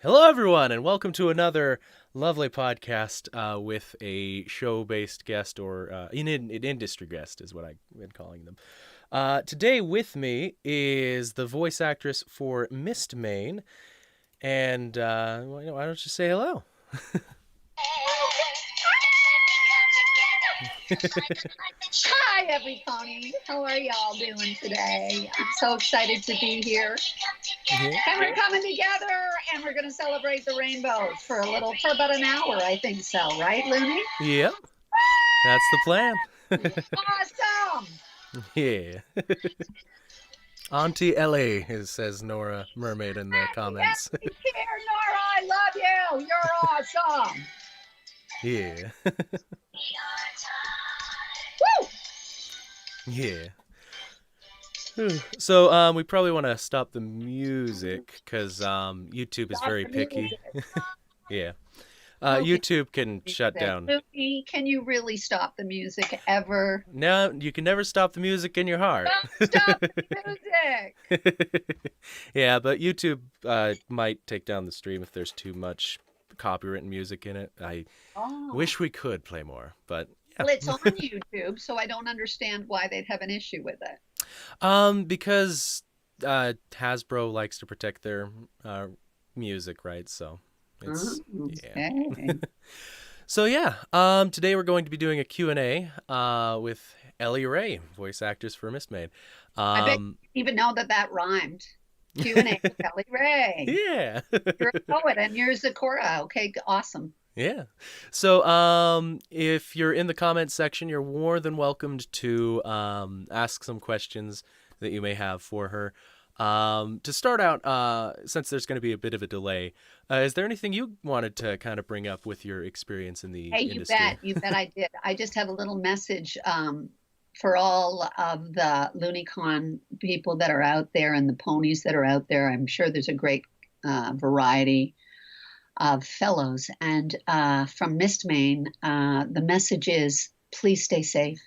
Hello, everyone, and welcome to another lovely podcast with a show-based guest or an industry guest is what I've been calling them. Today with me is the voice actress for Mist Main, and why don't you say hello? Hi, everybody. How are y'all doing today? I'm so excited to be here. Yeah. And we're coming together and we're going to celebrate the rainbow for about an hour, I think so. Right, Looney? Yep, that's the plan. Awesome. Yeah. Auntie Elley, says Nora Mermaid in the comments. Take care, Nora. I love you. You're awesome. Yeah. Woo! Yeah. So we probably want to stop the music because YouTube is very picky. Yeah. YouTube can shut down. Looney, can you really stop the music ever? No, you can never stop the music in your heart. Don't stop the music. Yeah, but YouTube might take down the stream if there's too much copyrighted music in it. I wish we could play more, but yeah. Well, it's on YouTube, so I don't understand why they'd have an issue with it. Because Hasbro likes to protect their music, right? So it's yeah. So yeah, today we're going to be doing a Q&A with Elley Ray, voice actress for Mist Main. I bet you even know that rhymed. Q&A with Elley Ray. Yeah. You're a poet and you're Zakora. Okay, awesome. Yeah. So if you're in the comments section, you're more than welcomed to ask some questions that you may have for her. To start out, since there's going to be a bit of a delay, is there anything you wanted to kind of bring up with your experience in the industry? You bet I did. I just have a little message for all of the LooneyCon people that are out there and the ponies that are out there. I'm sure there's a great variety of fellows. And from Mist Main, the message is, please stay safe.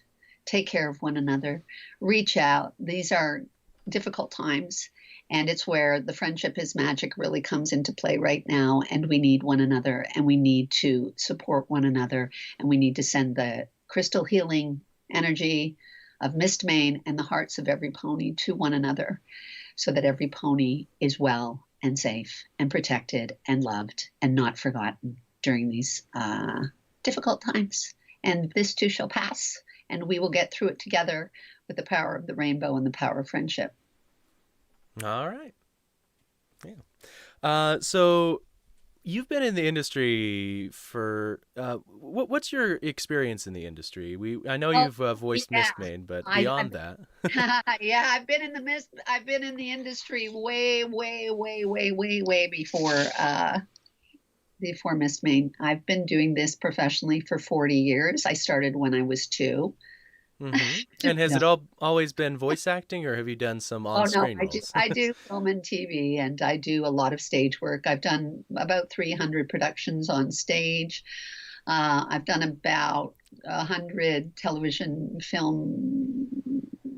Take care of one another. Reach out. These are difficult times, and it's where the friendship is magic really comes into play right now, and we need one another, and we need to support one another, and we need to send the crystal healing energy of Mist Main and the hearts of every pony to one another so that every pony is well and safe and protected and loved and not forgotten during these difficult times. And this too shall pass, and we will get through it together with the power of the rainbow and the power of friendship. All right. Yeah. So you've been in the industry for what's your experience in the industry? I know you've voiced Mist Main, but beyond that. Yeah, I've been in the industry way before Mist Main. I've been doing this professionally for 40 years. I started when I was 2. Mm-hmm. And has it always been voice acting, or have you done some on-screen roles? I do film and TV, and I do a lot of stage work. I've done about 300 productions on stage. I've done about 100 television film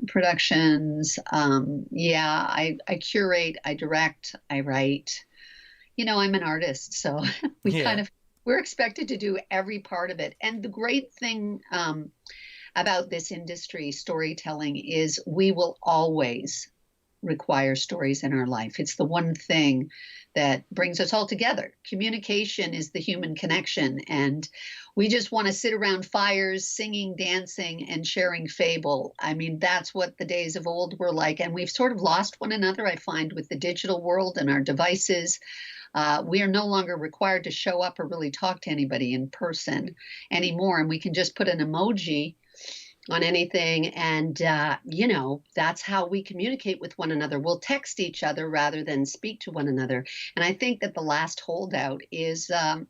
productions. I curate, I direct, I write. You know, I'm an artist, so we're expected to do every part of it. And the great thing about this industry, storytelling, is we will always require stories in our life. It's the one thing that brings us all together. Communication is the human connection, and we just want to sit around fires, singing, dancing, and sharing fable. I mean, that's what the days of old were like, and we've sort of lost one another, I find, with the digital world and our devices. We are no longer required to show up or really talk to anybody in person anymore, and we can just put an emoji on anything, and that's how we communicate with one another. We'll text each other rather than speak to one another. And I think that the last holdout is a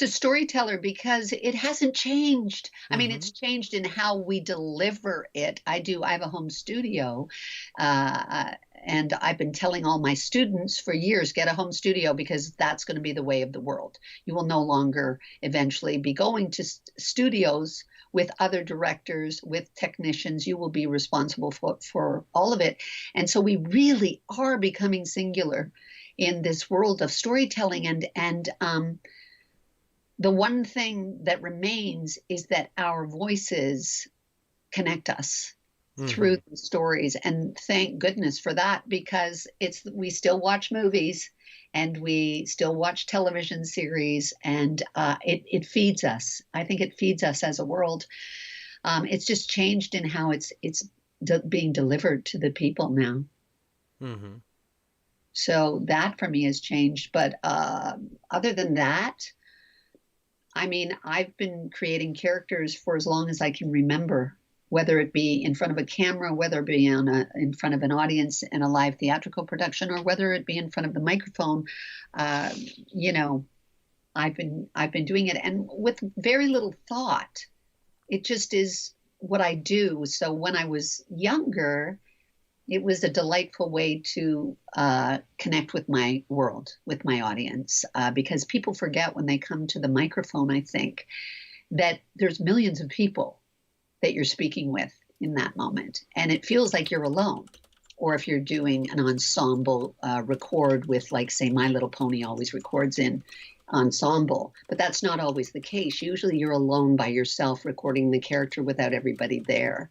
storyteller, because it hasn't changed. I mean, it's changed in how we deliver it. I have a home studio, and I've been telling all my students for years, get a home studio, because that's going to be the way of the world. You will no longer eventually be going to studios with other directors, with technicians. You will be responsible for all of it. And so we really are becoming singular in this world of storytelling. And the one thing that remains is that our voices connect us through the stories. And thank goodness for that, because we still watch movies and we still watch television series, and it feeds us. I think it feeds us as a world. It's just changed in how it's being delivered to the people now. Mm-hmm. So that for me has changed. But other than that, I mean, I've been creating characters for as long as I can remember, whether it be in front of a camera, whether it be in front of an audience in a live theatrical production, or whether it be in front of the microphone. You know, I've been doing it, and with very little thought. It just is what I do. So when I was younger, it was a delightful way to connect with my world, with my audience, because people forget when they come to the microphone, I think, that there's millions of people that you're speaking with in that moment. And it feels like you're alone. Or if you're doing an ensemble record with, like, say, My Little Pony always records in ensemble, but that's not always the case. Usually you're alone by yourself recording the character without everybody there.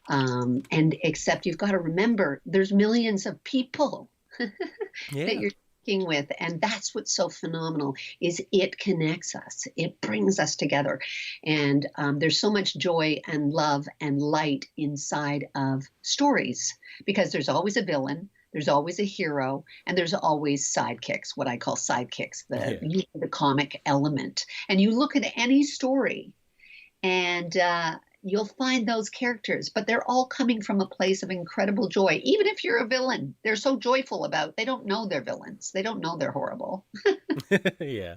And except you've got to remember there's millions of people that you're speaking with. And that's what's so phenomenal, is it connects us. It brings us together. And there's so much joy and love and light inside of stories, because there's always a villain, there's always a hero, and there's always sidekicks, what I call sidekicks, the comic element. And you look at any story and you'll find those characters, but they're all coming from a place of incredible joy. Even if you're a villain, they're so joyful they don't know they're villains. They don't know they're horrible. Yeah.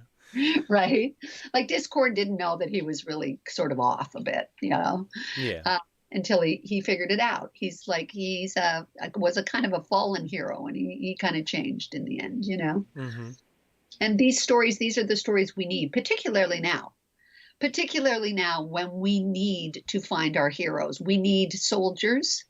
Right? Like Discord didn't know that he was really sort of off a bit, you know? Yeah. Until he figured it out. He's was a kind of a fallen hero, and he kind of changed in the end, you know? Mm-hmm. And these are the stories we need, particularly now when we need to find our heroes. We need soldiers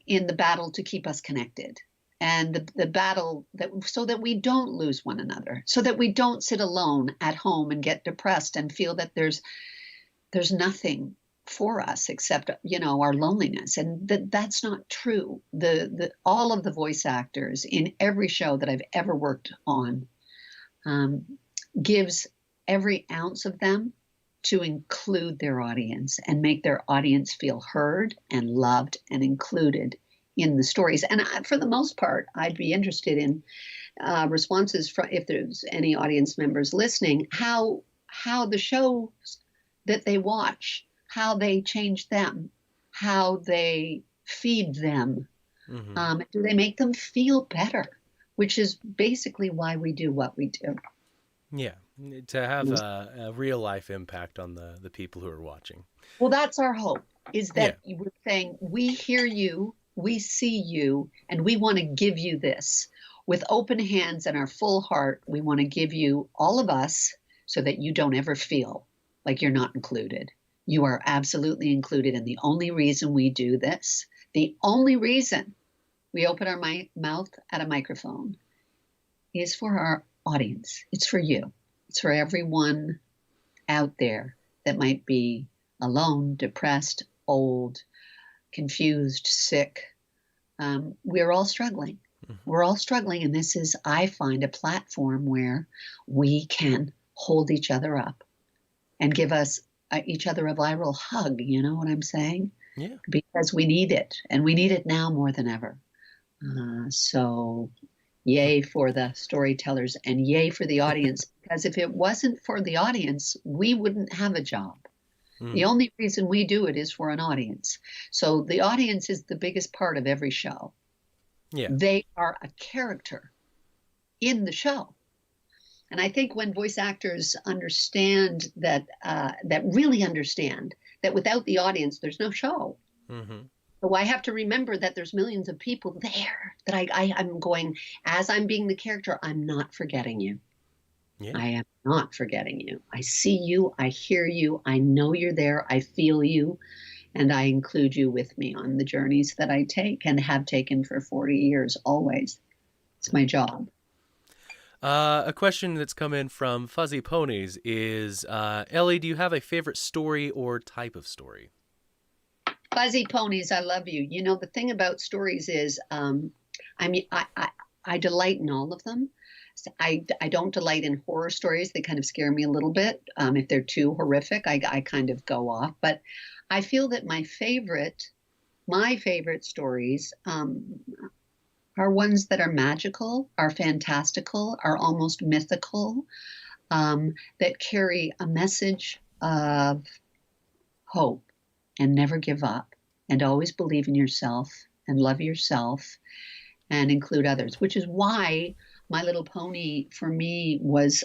in the battle to keep us connected, and the battle so that we don't lose one another, so that we don't sit alone at home and get depressed and feel that there's nothing for us except, you know, our loneliness. And that's not true. All of the voice actors in every show that I've ever worked on gives every ounce of them to include their audience and make their audience feel heard and loved and included in the stories. And for the most part, I'd be interested in responses from, if there's any audience members listening, how the shows that they watch, how they change them, how they feed them. Mm-hmm. Do they make them feel better? Which is basically why we do what we do. Yeah, to have a real life impact on the people who are watching. Well, that's our hope, is that we're saying, we hear you, we see you, and we want to give you this. With open hands and our full heart, we want to give you all of us, so that you don't ever feel like you're not included. You are absolutely included. And the only reason we do this, the only reason we open our mouth at a microphone, is for our audience. It's for you. It's for everyone out there that might be alone, depressed, old, confused, sick. We're all struggling. Mm-hmm. We're all struggling. And this is, I find, a platform where we can hold each other up and give each other a viral hug. You know what I'm saying? Yeah. Because we need it, and we need it now more than ever. So yay for the storytellers, and yay for the audience, because if it wasn't for the audience, we wouldn't have a job. The only reason we do it is for an audience. So the audience is the biggest part of every show. Yeah. They are a character in the show. And I think when voice actors understand that, really understand that without the audience, there's no show. Mm-hmm. So I have to remember that there's millions of people there, that I'm going, as I'm being the character, I'm not forgetting you. Yeah. I am not forgetting you. I see you. I hear you. I know you're there. I feel you. And I include you with me on the journeys that I take and have taken for 40 years, always. It's my job. A question that's come in from Fuzzy Ponies is, Ellie, do you have a favorite story or type of story? Fuzzy Ponies, I love you. You know, the thing about stories is, I mean, I delight in all of them. So I don't delight in horror stories. They kind of scare me a little bit. If they're too horrific, I kind of go off. But I feel that my favorite stories are ones that are magical, are fantastical, are almost mythical, that carry a message of hope and never give up and always believe in yourself and love yourself and include others, which is why My Little Pony for me was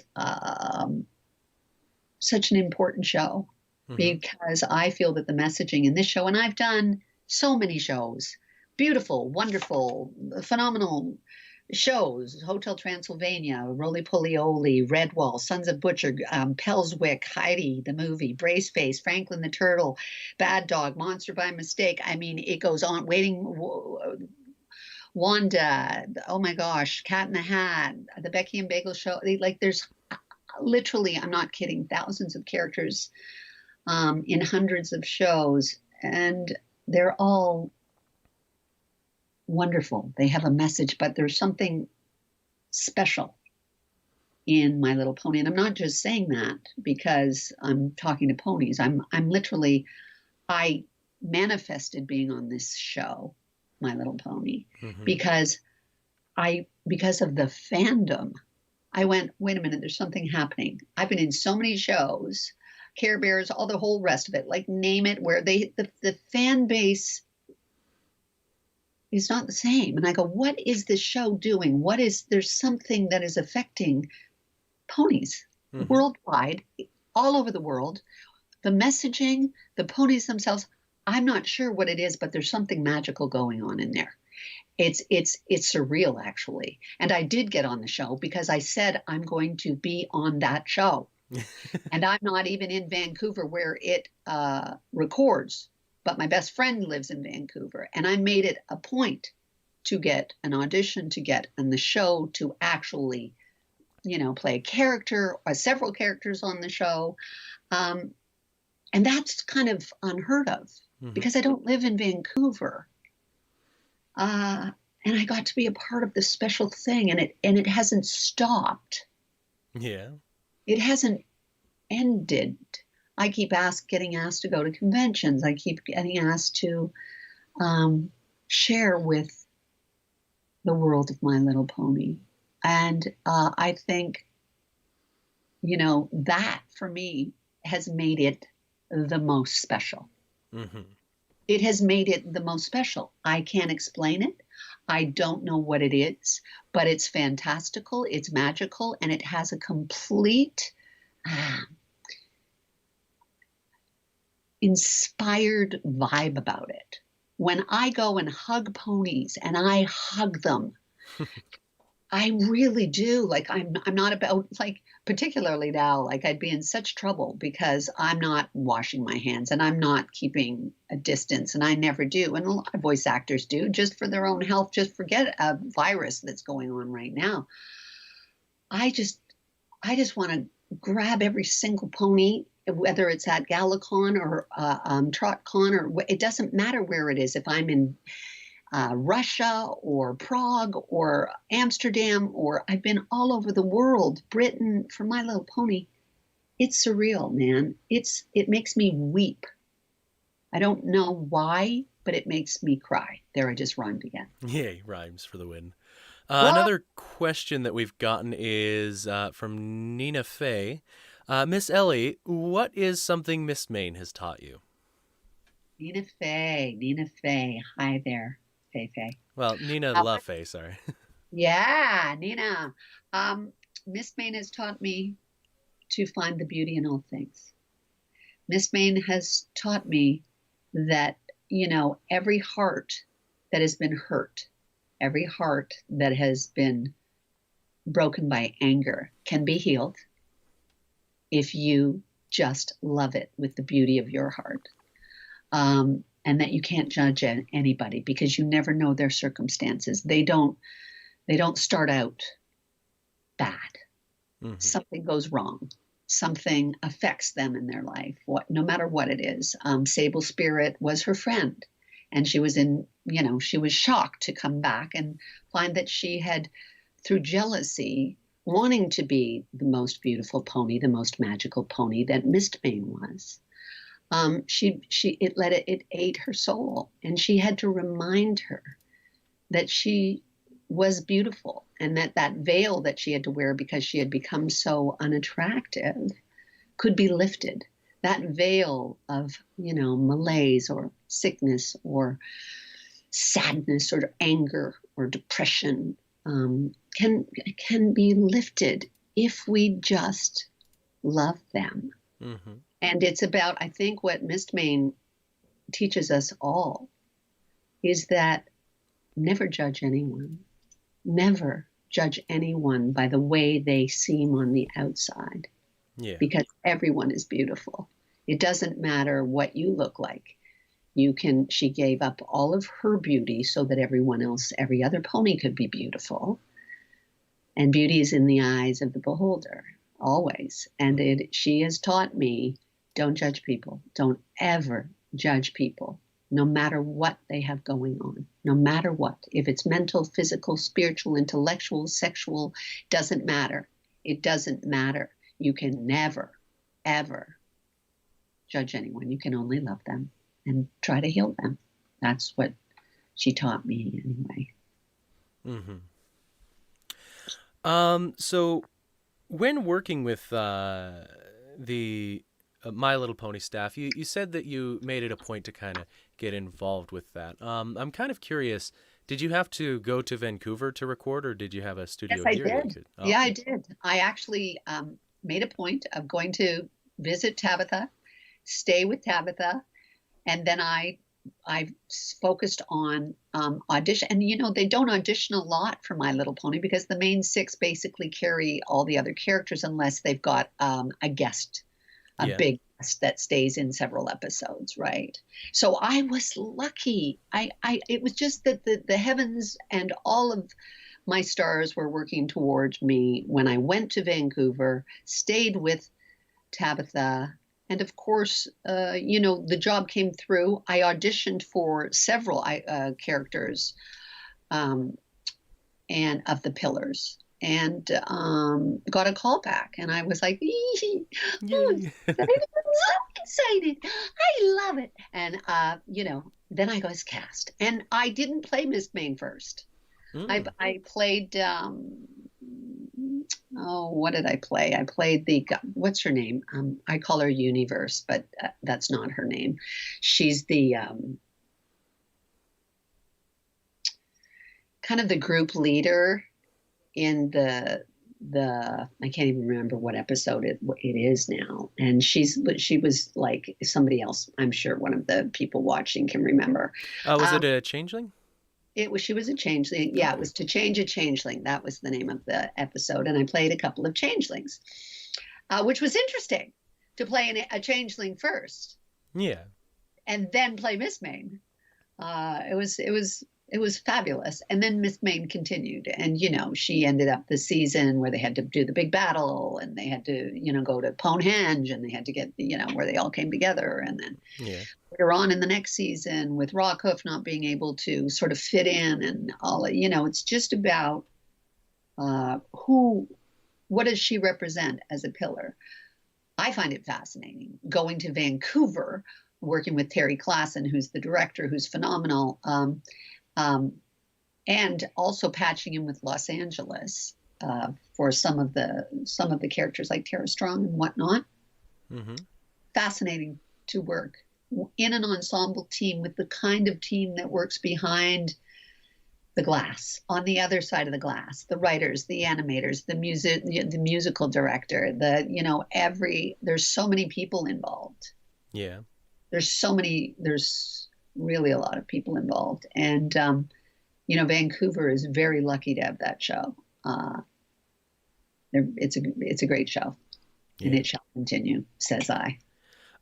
such an important show, because I feel that the messaging in this show, and I've done so many shows, beautiful, wonderful, phenomenal shows, Hotel Transylvania, Roly Poly Oly, Redwall, Sons of Butcher, Pelswick, Heidi, the movie, Braceface, Franklin the Turtle, Bad Dog, Monster by Mistake. I mean, it goes on. Wanda, oh my gosh, Cat in the Hat, the Becky and Bagel Show. Like, there's literally, I'm not kidding, thousands of characters in hundreds of shows, and they're all wonderful. They have a message, but there's something special in My Little Pony. And I'm not just saying that because I'm talking to ponies. I'm literally, I manifested being on this show, My Little Pony, because of the fandom. I went, wait a minute, there's something happening. I've been in so many shows, Care Bears, all the whole rest of it, like name it, where the fan base is not the same. And I go, what is this show doing? There's something that is affecting ponies worldwide, all over the world. The messaging, the ponies themselves, I'm not sure what it is, but there's something magical going on in there. It's surreal, actually. And I did get on the show because I said I'm going to be on that show. And I'm not even in Vancouver where it records, but my best friend lives in Vancouver. And I made it a point to get an audition, to get on the show, to actually, play a character or several characters on the show. And that's kind of unheard of because I don't live in Vancouver. And I got to be a part of this special thing, and it hasn't stopped. Yeah. It hasn't ended. I keep getting asked to go to conventions. I keep getting asked to share with the world of My Little Pony. And I think, that for me has made it the most special. It has made it the most special. I can't explain it. I don't know what it is, but it's fantastical, it's magical, and it has a complete inspired vibe about it. When I go and hug ponies, and I hug them, I really do. Like, I'm not about, like, particularly now, like, I'd be in such trouble because I'm not washing my hands and I'm not keeping a distance, and I never do. And a lot of voice actors do, just for their own health, just forget a virus that's going on right now. I just want to grab every single pony, whether it's at GalaCon or TrotCon, or it doesn't matter where it is. If I'm in Russia or Prague or Amsterdam, or I've been all over the world, Britain, for My Little Pony, it's surreal, man. It makes me weep. I don't know why, but it makes me cry. There, I just rhymed again. Yay, rhymes for the win. Another question that we've gotten is from Nina Fay. Miss Ellie, what is something Miss Main has taught you? Nina Fay. Hi there, Fay. Well, Nina La Fay, sorry. Yeah, Nina. Miss Main has taught me to find the beauty in all things. Miss Main has taught me that, every heart that has been hurt, every heart that has been broken by anger can be healed if you just love it with the beauty of your heart. And that you can't judge anybody because you never know their circumstances. They don't They don't start out bad. Mm-hmm. Something goes wrong. Something affects them in their life, no matter what it is. Sable Spirit was her friend, and she was she was shocked to come back and find that she had, through jealousy, wanting to be the most beautiful pony, the most magical pony that Mistmane was. It ate her soul, and she had to remind her that she was beautiful, and that veil that she had to wear because she had become so unattractive could be lifted. That veil of, malaise or sickness or sadness or anger or depression can be lifted if we just love them. Mm-hmm. And it's about, I think, what Mistmane teaches us all is that never judge anyone. Never judge anyone by the way they seem on the outside. Yeah. Because everyone is beautiful. It doesn't matter what you look like. She gave up all of her beauty so that every other pony could be beautiful. And beauty is in the eyes of the beholder, always. And she has taught me, don't judge people. Don't ever judge people. No matter what they have going on, no matter what. If it's mental, physical, spiritual, intellectual, sexual, doesn't matter. It doesn't matter. You can never, ever judge anyone. You can only love them and try to heal them. That's what she taught me anyway. Mm-hmm. So when working with the My Little Pony staff, you said that you made it a point to kind of get involved with that. I'm kind of curious, did you have to go to Vancouver to record, or did you have a studio here? Yes, I did. Oh. Yeah, I did. I actually made a point of going to visit Tabitha, stay with Tabitha, and then I focused on audition. And, they don't audition a lot for My Little Pony because the main 6 basically carry all the other characters unless they've got a guest. Big guest that stays in several episodes, right? So I was lucky. It was just that the heavens and all of my stars were working towards me when I went to Vancouver, stayed with Tabitha, and of course, the job came through. I auditioned for several characters and of the pillars. And got a call back, and I was like, I'm excited. I love it. And, then I was cast. And I didn't play Mistmane first. I played, what did I play? I played what's her name? I call her Universe, but that's not her name. She's the kind of the group leader in the I can't even remember what episode it is now. And she was like somebody else. I'm sure one of the people watching can remember. Was it a changeling? She was a changeling. Yeah, it was To Change a Changeling. That was the name of the episode. And I played a couple of changelings, which was interesting to play a changeling first. Yeah. And then play Mistmane. It was fabulous. And then Mistmane continued. And, she ended up the season where they had to do the big battle, and they had to, go to Ponehenge, and they had to get, where they all came together. And then later on in the next season with Rockhoof not being able to sort of fit in and all, it's just about what does she represent as a pillar? I find it fascinating going to Vancouver, working with Terry Klassen, who's the director, who's phenomenal. And also patching in with Los Angeles for some of the characters like Tara Strong and whatnot. Mm-hmm. Fascinating to work in an ensemble team with the kind of team that works behind the glass, on the other side of the glass, the writers, the animators, the musical director, there's so many people involved. Yeah. There's really a lot of people involved. And, Vancouver is very lucky to have that show. It's a great show, and it shall continue, says I.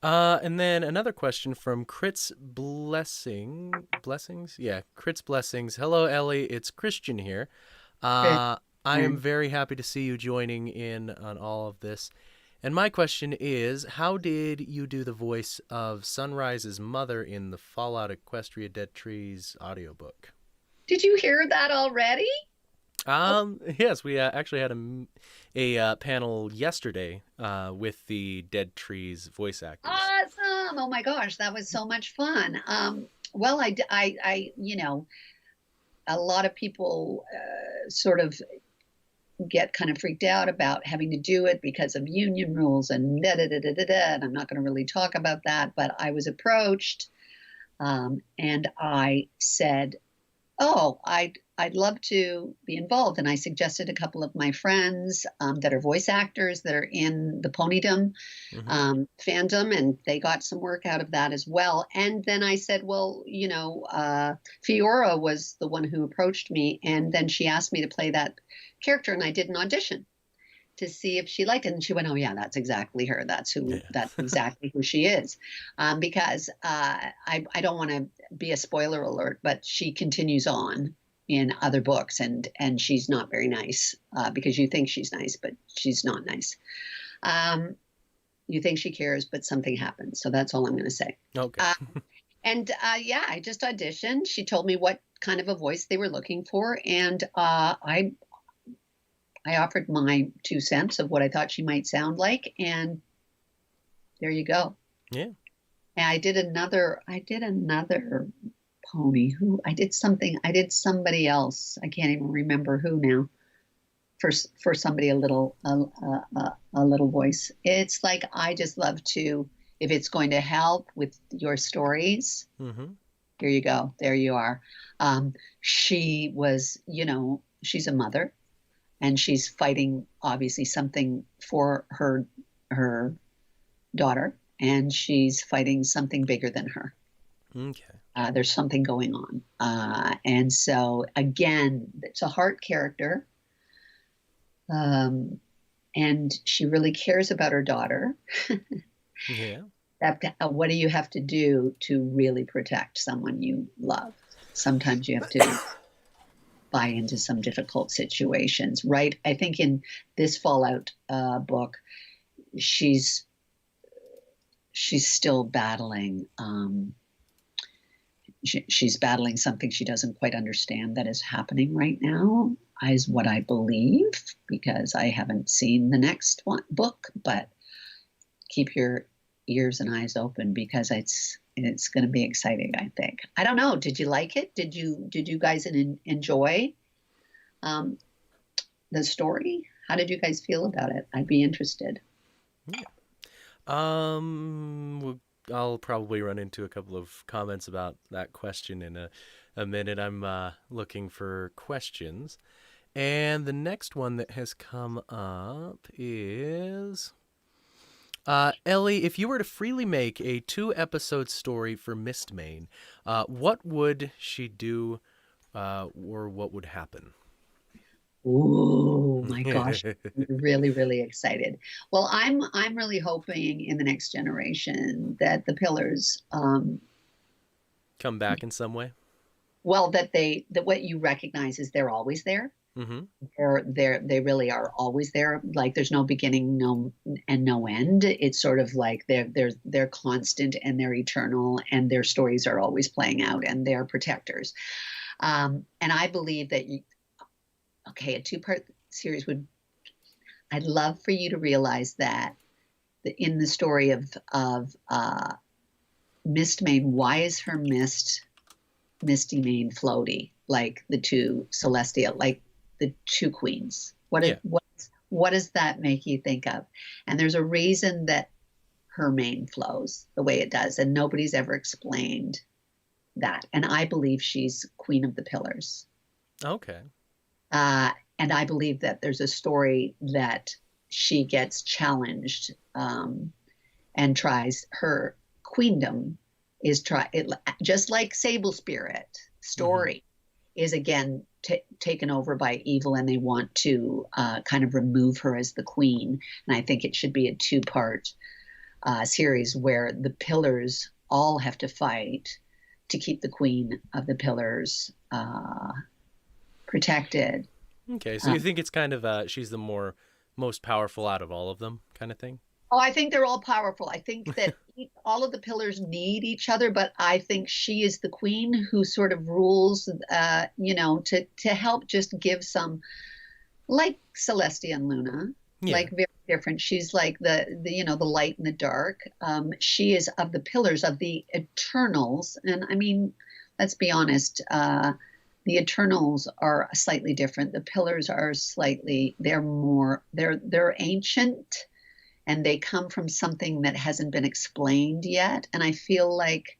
And then another question from Crit's Blessings. Yeah, Crit's Blessings. Hello, Elley. It's Christian here. Good. I am very happy to see you joining in on all of this. And my question is, how did you do the voice of Sunrise's mother in the Fallout Equestria Dead Trees audiobook? Did you hear that already? Oh, Yes, we actually had a panel yesterday with the Dead Trees voice actors. awesome. Oh my gosh, that was so much fun. Well, a lot of people sort of get kind of freaked out about having to do it because of union rules and da da da da da da. And I'm not going to really talk about that, but I was approached, and I said, "Oh, I'd love to be involved." And I suggested a couple of my friends that are voice actors that are in the Ponydom Mm-hmm. fandom, and they got some work out of that as well. And then I said, well, Fiora was the one who approached me, and then she asked me to play that character, and I did an audition to see if she liked it. And she went, "Oh yeah, that's exactly her. That's Yeah. exactly who she is." Because I don't want to be a spoiler alert, but she continues on in other books, and she's not very nice, because you think she's nice, but she's not nice. You think she cares, but something happens. So that's all I'm going to say. Okay. Yeah, I just auditioned. She told me what kind of a voice they were looking for, and I offered my 2 cents of what I thought she might sound like, and there you go. Yeah. And I did another pony. I did somebody else. I can't even remember who now. For somebody a little voice. It's like, I just love to, if it's going to help with your stories. Mm-hmm. Here you go. There you are. She was, she's a mother, and she's fighting obviously something for her daughter, and she's fighting something bigger than her. Okay. There's something going on, and so again, it's a heart character, and she really cares about her daughter. Yeah. What do you have to do to really protect someone you love? Sometimes you have to buy into some difficult situations, right? I think in this Fallout book, she's still battling. She's battling something she doesn't quite understand that is happening right now, is what I believe, because I haven't seen the next book. But keep your ears and eyes open, because it's going to be exciting, I think. I don't know. Did you like it? Did you guys enjoy the story? How did you guys feel about it? I'd be interested. Yeah. I'll probably run into a couple of comments about that question in a minute. I'm looking for questions. And the next one that has come up is... Elley, if you were to freely make a 2-episode story for Mistmane, what would she do, or what would happen? Oh my gosh, I'm really, really excited. Well, I'm really hoping in the next generation that the pillars, Come back in some way? well, that what you recognize is they're always there. Mm-hmm. They really are always there. Like, there's no beginning, no end. It's sort of like they're constant, and they're eternal, and their stories are always playing out, and they're protectors. And I believe that a 2-part series I'd love for you to realize that in the story of Mistmane, why is her Misty Mane floaty, like the 2 Celestia, like the 2 queens? What does that make you think of? And there's a reason that her mane flows the way it does, and nobody's ever explained that. And I believe she's Queen of the Pillars. Okay. And I believe that there's a story that she gets challenged, and tries her queendom just like Sable Spirit story is again taken over by evil, and they want to kind of remove her as the queen. And I think it should be a 2-part series where the pillars all have to fight to keep the Queen of the Pillars protected. Okay, so you think it's kind of she's the most powerful out of all of them, kind of thing. Oh, I think they're all powerful. I think that all of the pillars need each other, but I think she is the queen who sort of rules, to help just give some, like Celestia and Luna, Yeah. like very different. She's like the light and the dark. She is of the pillars of the Eternals, and I mean, let's be honest. The Eternals are slightly different. The pillars are slightly. They're ancient, and they come from something that hasn't been explained yet. And I feel like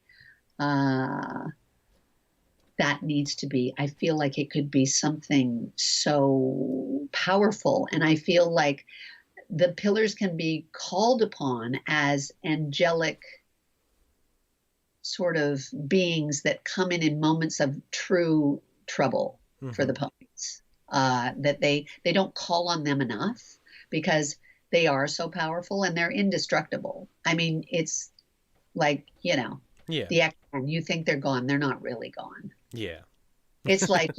that needs to be, I feel like it could be something so powerful. And I feel like the pillars can be called upon as angelic sort of beings that come in moments of true trouble for the ponies. That they don't call on them enough because they are so powerful and they're indestructible. I mean, it's like, Yeah. the X-Men, you think they're gone, they're not really gone. Yeah. It's like,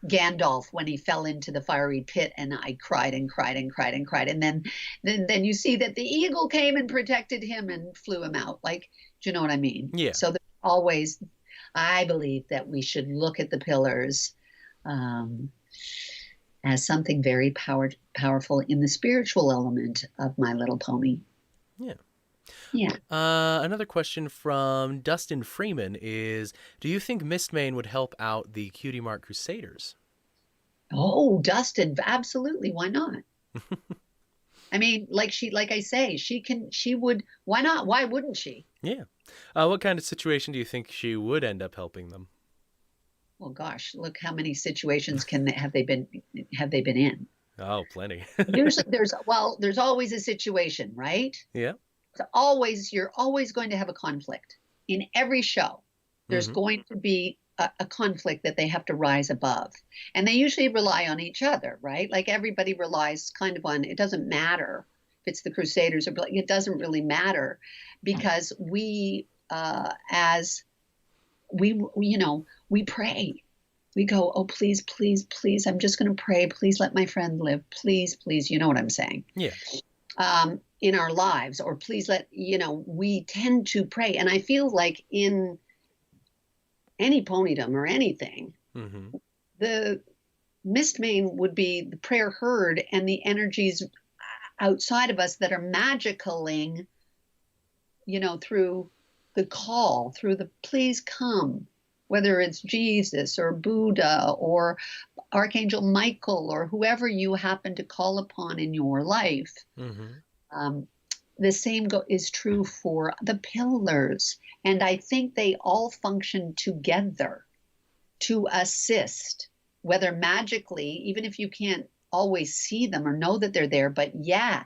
Gandalf when he fell into the fiery pit, and I cried and cried and cried and cried. And then you see that the eagle came and protected him and flew him out. Like, do you know what I mean? Yeah. So there's always, I believe that we should look at the pillars as something very powerful in the spiritual element of My Little Pony. Yeah. Yeah. Another question from Dustin Freeman is, do you think Mistmane would help out the Cutie Mark Crusaders? Oh, Dustin, absolutely. Why not? I mean, like I say, she would, why not? Why wouldn't she? Yeah. What kind of situation do you think she would end up helping them? Well, gosh, look how many situations have they been in? Oh, plenty. Usually there's always a situation, right? Yeah. You're always going to have a conflict in every show. There's going to be a conflict that they have to rise above, and they usually rely on each other, right? Like everybody relies kind of on, it doesn't matter if it's the Crusaders or it doesn't really matter, because we pray. We go, oh, please, please, please, I'm just going to pray. Please let my friend live. Please, please. You know what I'm saying? Yeah. In our lives, or please we tend to pray. And I feel like in any ponydom or anything, the Mistmane would be the prayer heard, and the energies outside of us that are magicaling, through the call, through the please come, whether it's Jesus or Buddha or Archangel Michael or whoever you happen to call upon in your life. The same is true for the pillars. And I think they all function together to assist, whether magically, even if you can't always see them or know that they're there. But yeah,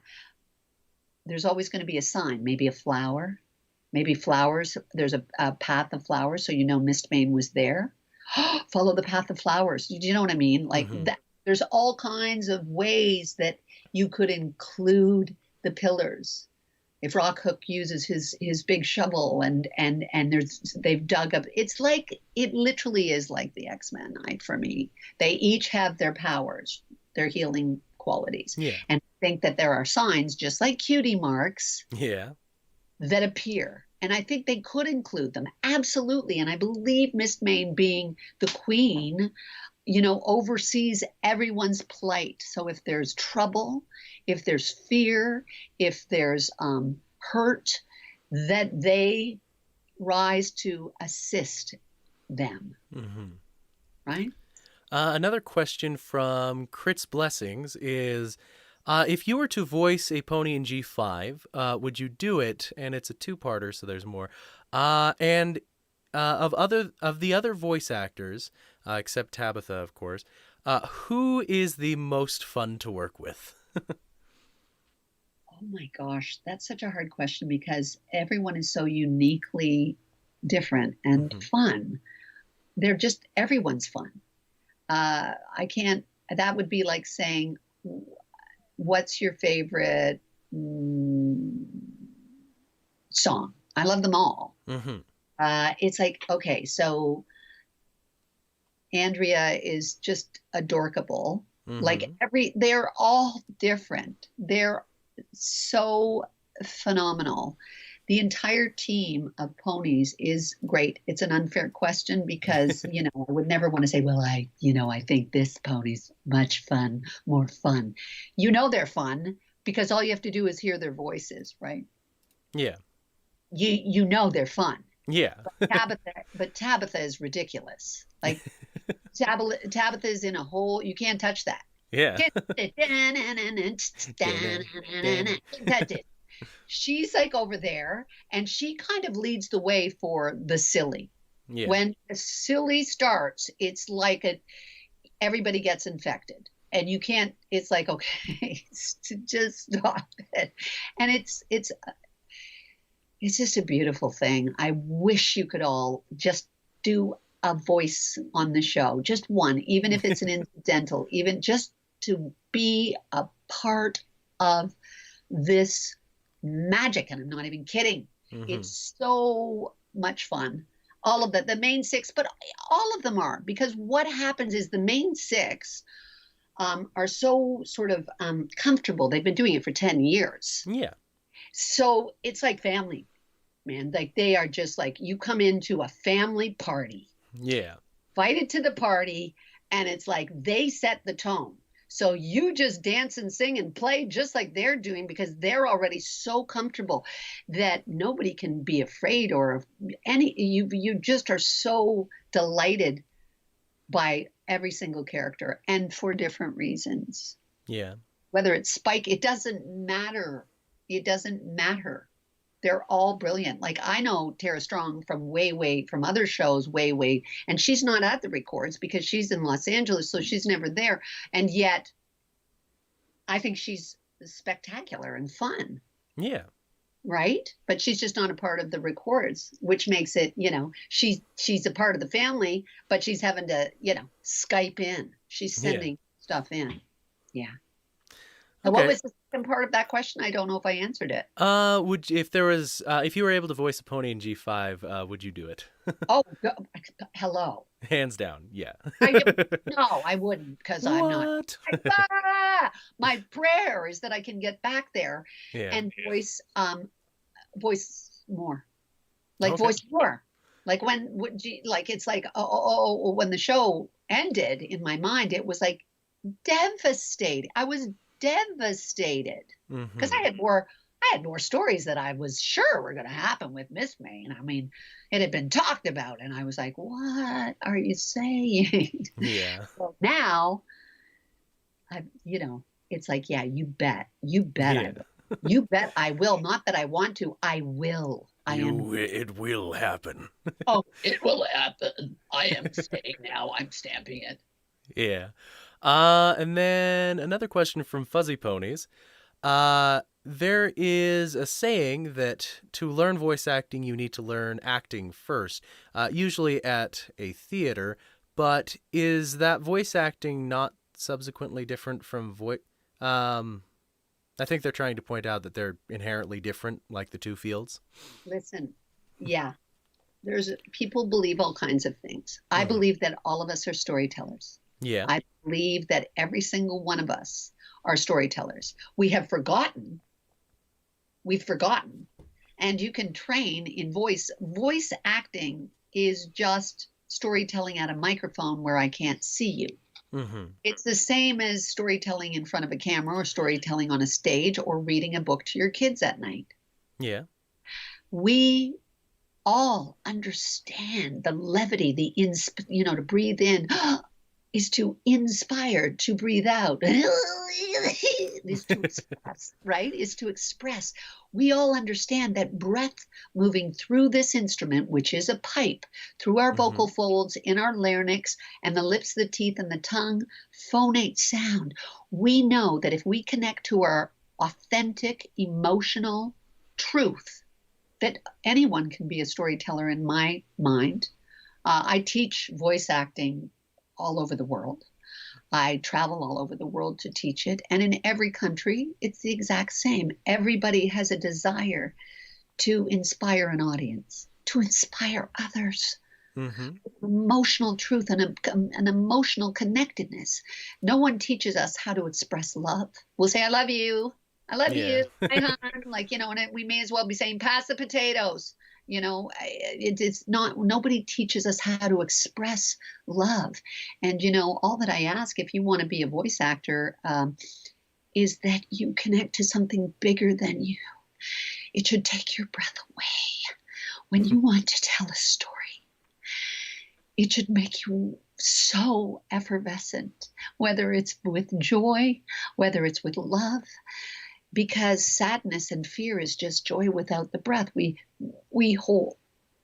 there's always going to be a sign, maybe a flower, maybe flowers. There's a path of flowers, so Mistmane was there. Follow the path of flowers. Do you know what I mean? Like that. There's all kinds of ways that you could include the pillars. If Rockhook uses his big shovel and they've dug up, it literally is like the X-Men night for me. They each have their powers, their healing qualities. Yeah. And I think that there are signs, just like cutie marks, that appear. And I think they could include them. Absolutely. And I believe Mistmane, being the queen, oversees everyone's plight. So if there's trouble, if there's fear, if there's hurt, that they rise to assist them. Right? Another question from Crit's Blessings is, if you were to voice a pony in G5, would you do it? And it's a two-parter, so there's more. And of the other voice actors, except Tabitha, of course, who is the most fun to work with? Oh my gosh, that's such a hard question because everyone is so uniquely different and fun. Everyone's fun. That would be like saying, what's your favorite song? I love them all. It's like, okay, so Andrea is just adorkable. Like Mm-hmm. they're all different. They're so phenomenal. The entire team of ponies is great. It's an unfair question because, I would never want to say, well, I think this pony's much fun, more fun. They're fun because all you have to do is hear their voices, right? Yeah. They're fun. Yeah. Tabitha is ridiculous. Like Tabitha is in a hole. You can't touch that. Yeah. Can't touch it. She's like over there, and she kind of leads the way for the silly. Yeah. When the silly starts, it's like everybody gets infected, and you can't. It's like, okay, just stop it. And it's just a beautiful thing. I wish you could all just do a voice on the show, just one, even if it's an incidental, even just to be a part of this magic. And I'm not even kidding. Mm-hmm. It's so much fun. All of the main six, but all of them are, because what happens is the main six are so sort of comfortable. They've been doing it for 10 years. Yeah. So it's like family, man. Like they are just like, you come into a family party. Yeah. Invited to the party, and it's like they set the tone. So you just dance and sing and play just like they're doing, because they're already so comfortable that nobody can be afraid or you just are so delighted by every single character, and for different reasons. Yeah. Whether it's Spike, it doesn't matter. It doesn't matter. They're all brilliant. Like I know Tara Strong from from other shows, and she's not at the records because she's in Los Angeles, so she's never there. And yet, I think she's spectacular and fun. Yeah. Right? But she's just not a part of the records, which makes it, she's a part of the family, but she's having to, Skype in. She's sending stuff in. Yeah. Okay. What was the second part of that question? I don't know if I answered it. If you were able to voice a pony in G5, would you do it? Oh, hello. Hands down, yeah. No, I wouldn't, because I'm not. My prayer is that I can get back there and voice more, voice more. Like it's like when the show ended, in my mind, it was like devastating. I was devastated because I had more stories that I was sure were going to happen with Miss May. And I mean, it had been talked about, and I was like, what are you saying? Yeah. So now, it's like, yeah, you bet. I will. You bet I will. Not that I want to, I will. It will happen. Oh, it will happen. I am saying now, I'm stamping it. Yeah. And then another question from Fuzzy Ponies. There is a saying that to learn voice acting, you need to learn acting first, usually at a theater. But is that voice acting not subsequently different from voice? I think they're trying to point out that they're inherently different, like the two fields. Listen, yeah. People believe all kinds of things. I believe that all of us are storytellers. Yeah. I believe that every single one of us are storytellers. We've forgotten. And you can train in voice. Voice acting is just storytelling at a microphone where I can't see you. Mm-hmm. It's the same as storytelling in front of a camera, or storytelling on a stage, or reading a book to your kids at night. Yeah. We all understand the levity, to breathe in is to inspire, to breathe out is to express, right? Is to express. We all understand that breath moving through this instrument, which is a pipe, through our vocal folds, in our larynx, and the lips, the teeth, and the tongue, phonate sound. We know that if we connect to our authentic, emotional truth, that anyone can be a storyteller in my mind. I teach voice acting all over the world. I travel all over the world to teach it. And in every country, it's the exact same. Everybody has a desire to inspire an audience, to inspire others. Mm-hmm. Emotional truth and an emotional connectedness. No one teaches us how to express love. We'll say, I love you. I love Yeah. you. My hon. Like, and we may as well be saying, pass the potatoes. It's not, nobody teaches us how to express love. And, all that I ask if you want to be a voice actor is that you connect to something bigger than you. It should take your breath away when you want to tell a story. It should make you so effervescent, whether it's with joy, whether it's with love, because sadness and fear is just joy without the breath. We hold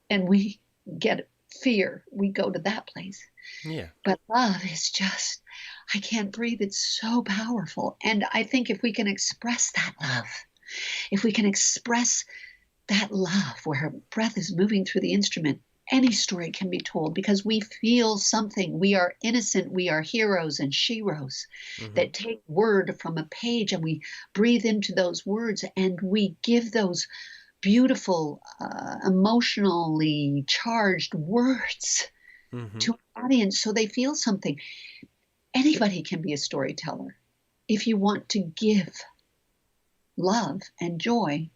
and we get fear. We go to that place. Yeah. But love is just, I can't breathe. It's so powerful. And I think if we can express that love, if we can express that love where her breath is moving through the instrument, any story can be told because we feel something. We are innocent. We are heroes and sheroes that take word from a page and we breathe into those words and we give those beautiful, emotionally charged words to an audience so they feel something. Anybody can be a storyteller if you want to give love and joy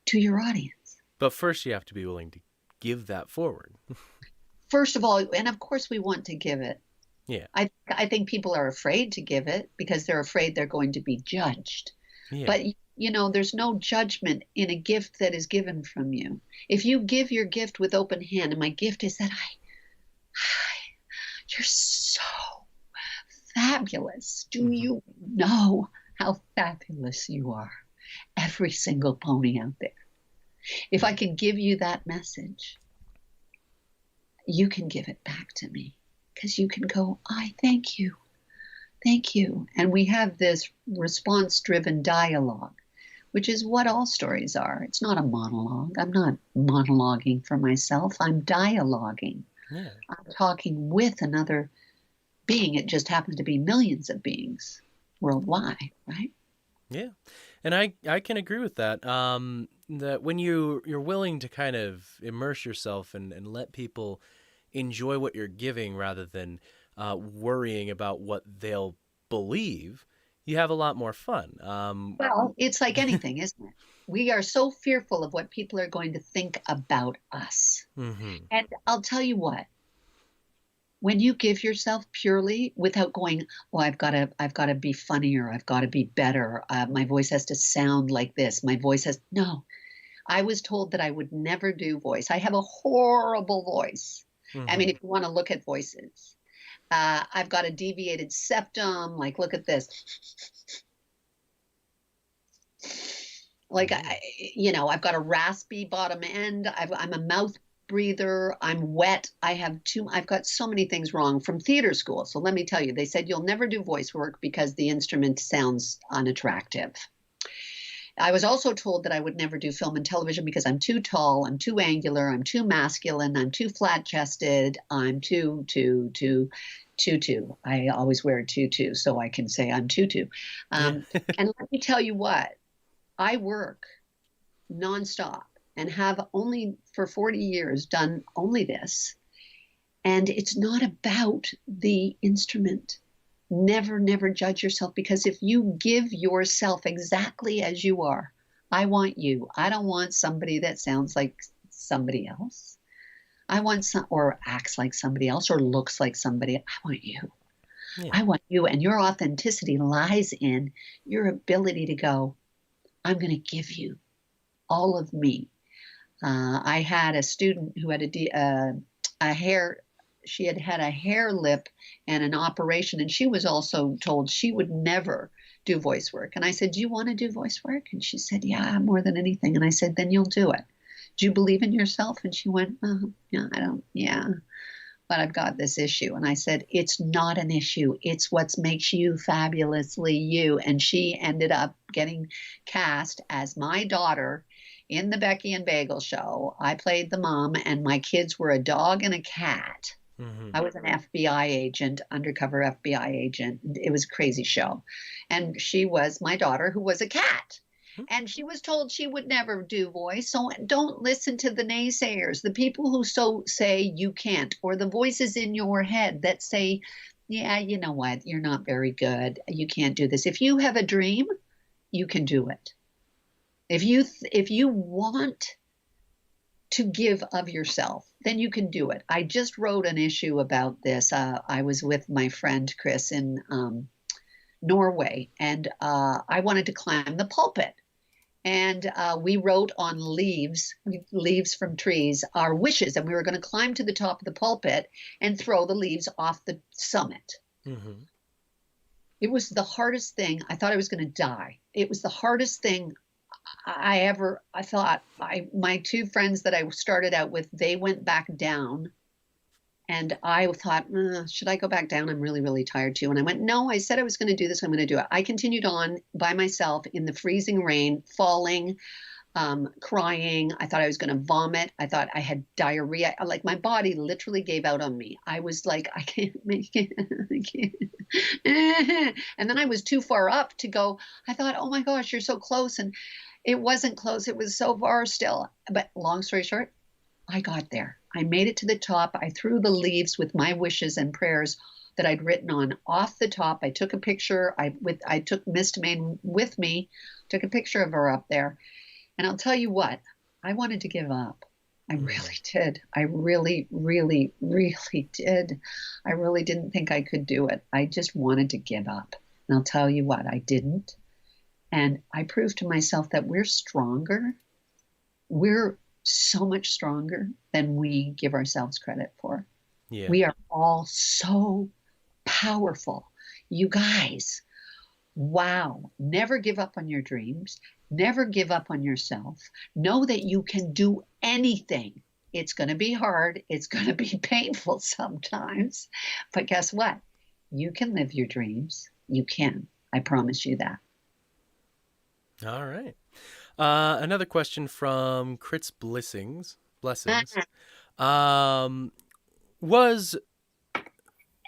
to your audience. But first, you have to be willing to give that forward. First of all, and of course we want to give it. Yeah. I think people are afraid to give it because they're afraid they're going to be judged. Yeah. But, there's no judgment in a gift that is given from you. If you give your gift with open hand, and my gift is that you're so fabulous. Do you know how fabulous you are? Every single pony out there. If I can give you that message, you can give it back to me because you can go, I thank you. Thank you. And we have this response-driven dialogue, which is what all stories are. It's not a monologue. I'm not monologuing for myself. I'm dialoguing. Yeah. I'm talking with another being. It just happens to be millions of beings worldwide, right? Yeah. And I can agree with that. That when you're willing to kind of immerse yourself and let people enjoy what you're giving rather than worrying about what they'll believe, you have a lot more fun. Well, it's like anything, isn't it? We are so fearful of what people are going to think about us. And I'll tell you what, when you give yourself purely without going, well, I've got to be funnier, I've got to be better, my voice has to sound like this, no. I was told that I would never do voice. I have a horrible voice. I mean, if you want to look at voices, I've got a deviated septum, like look at this. Like, I've got a raspy bottom end. I'm a mouth breather. I'm wet. I've got so many things wrong from theater school. So let me tell you, they said you'll never do voice work because the instrument sounds unattractive. I was also told that I would never do film and television because I'm too tall, I'm too angular, I'm too masculine, I'm too flat-chested, I'm too. I always wear a tutu so I can say I'm tutu. And let me tell you what, I work nonstop and have only for 40 years done only this. And it's not about the instrument. Never, never judge yourself, because if you give yourself exactly as you are, I want you. I don't want somebody that sounds like somebody else. I want or acts like somebody else or looks like somebody. I want you. Yeah. I want you. And your authenticity lies in your ability to go, I'm going to give you all of me. I had a student who had she had a hair lip and an operation, and she was also told she would never do voice work. And I said, do you want to do voice work? And she said, yeah, more than anything. And I said, then you'll do it. Do you believe in yourself? And she went, yeah, but I've got this issue. And I said, it's not an issue. It's what makes you fabulously you. And she ended up getting cast as my daughter in the Becky and Bagel show. I played the mom, and my kids were a dog and a cat. I was an FBI agent, undercover FBI agent. It was a crazy show. And she was my daughter, who was a cat. And she was told she would never do voice. So don't listen to the naysayers, the people who say you can't, or the voices in your head that say, yeah, you know what, you're not very good. You can't do this. If you have a dream, you can do it. If you want to give of yourself, then you can do it. I just wrote an issue about this. I was with my friend Chris in Norway, and I wanted to climb the pulpit. And we wrote on leaves from trees, our wishes, and we were going to climb to the top of the pulpit and throw the leaves off the summit. Mm-hmm. It was the hardest thing. I thought I was going to die. It was the hardest thing I thought. My two friends that I started out with, they went back down. And I thought, should I go back down? I'm really, really tired too. And I went, no, I said I was going to do this. I'm going to do it. I continued on by myself in the freezing rain, falling, crying. I thought I was going to vomit. I thought I had diarrhea. Like my body literally gave out on me. I was like, I can't make it. I can't. And then I was too far up to go. I thought, oh my gosh, you're so close. And it wasn't close. It was so far still. But long story short, I got there. I made it to the top. I threw the leaves with my wishes and prayers that I'd written on off the top. I took a picture. I took Miss Maine with me, took a picture of her up there. And I'll tell you what, I wanted to give up. I really did. I really, really, really did. I really didn't think I could do it. I just wanted to give up. And I'll tell you what, I didn't. And I proved to myself that we're stronger. We're so much stronger than we give ourselves credit for. Yeah. We are all so powerful. You guys, wow. Never give up on your dreams. Never give up on yourself. Know that you can do anything. It's going to be hard. It's going to be painful sometimes. But guess what? You can live your dreams. You can. I promise you that. All right. Another question from Crit's Blessings. Was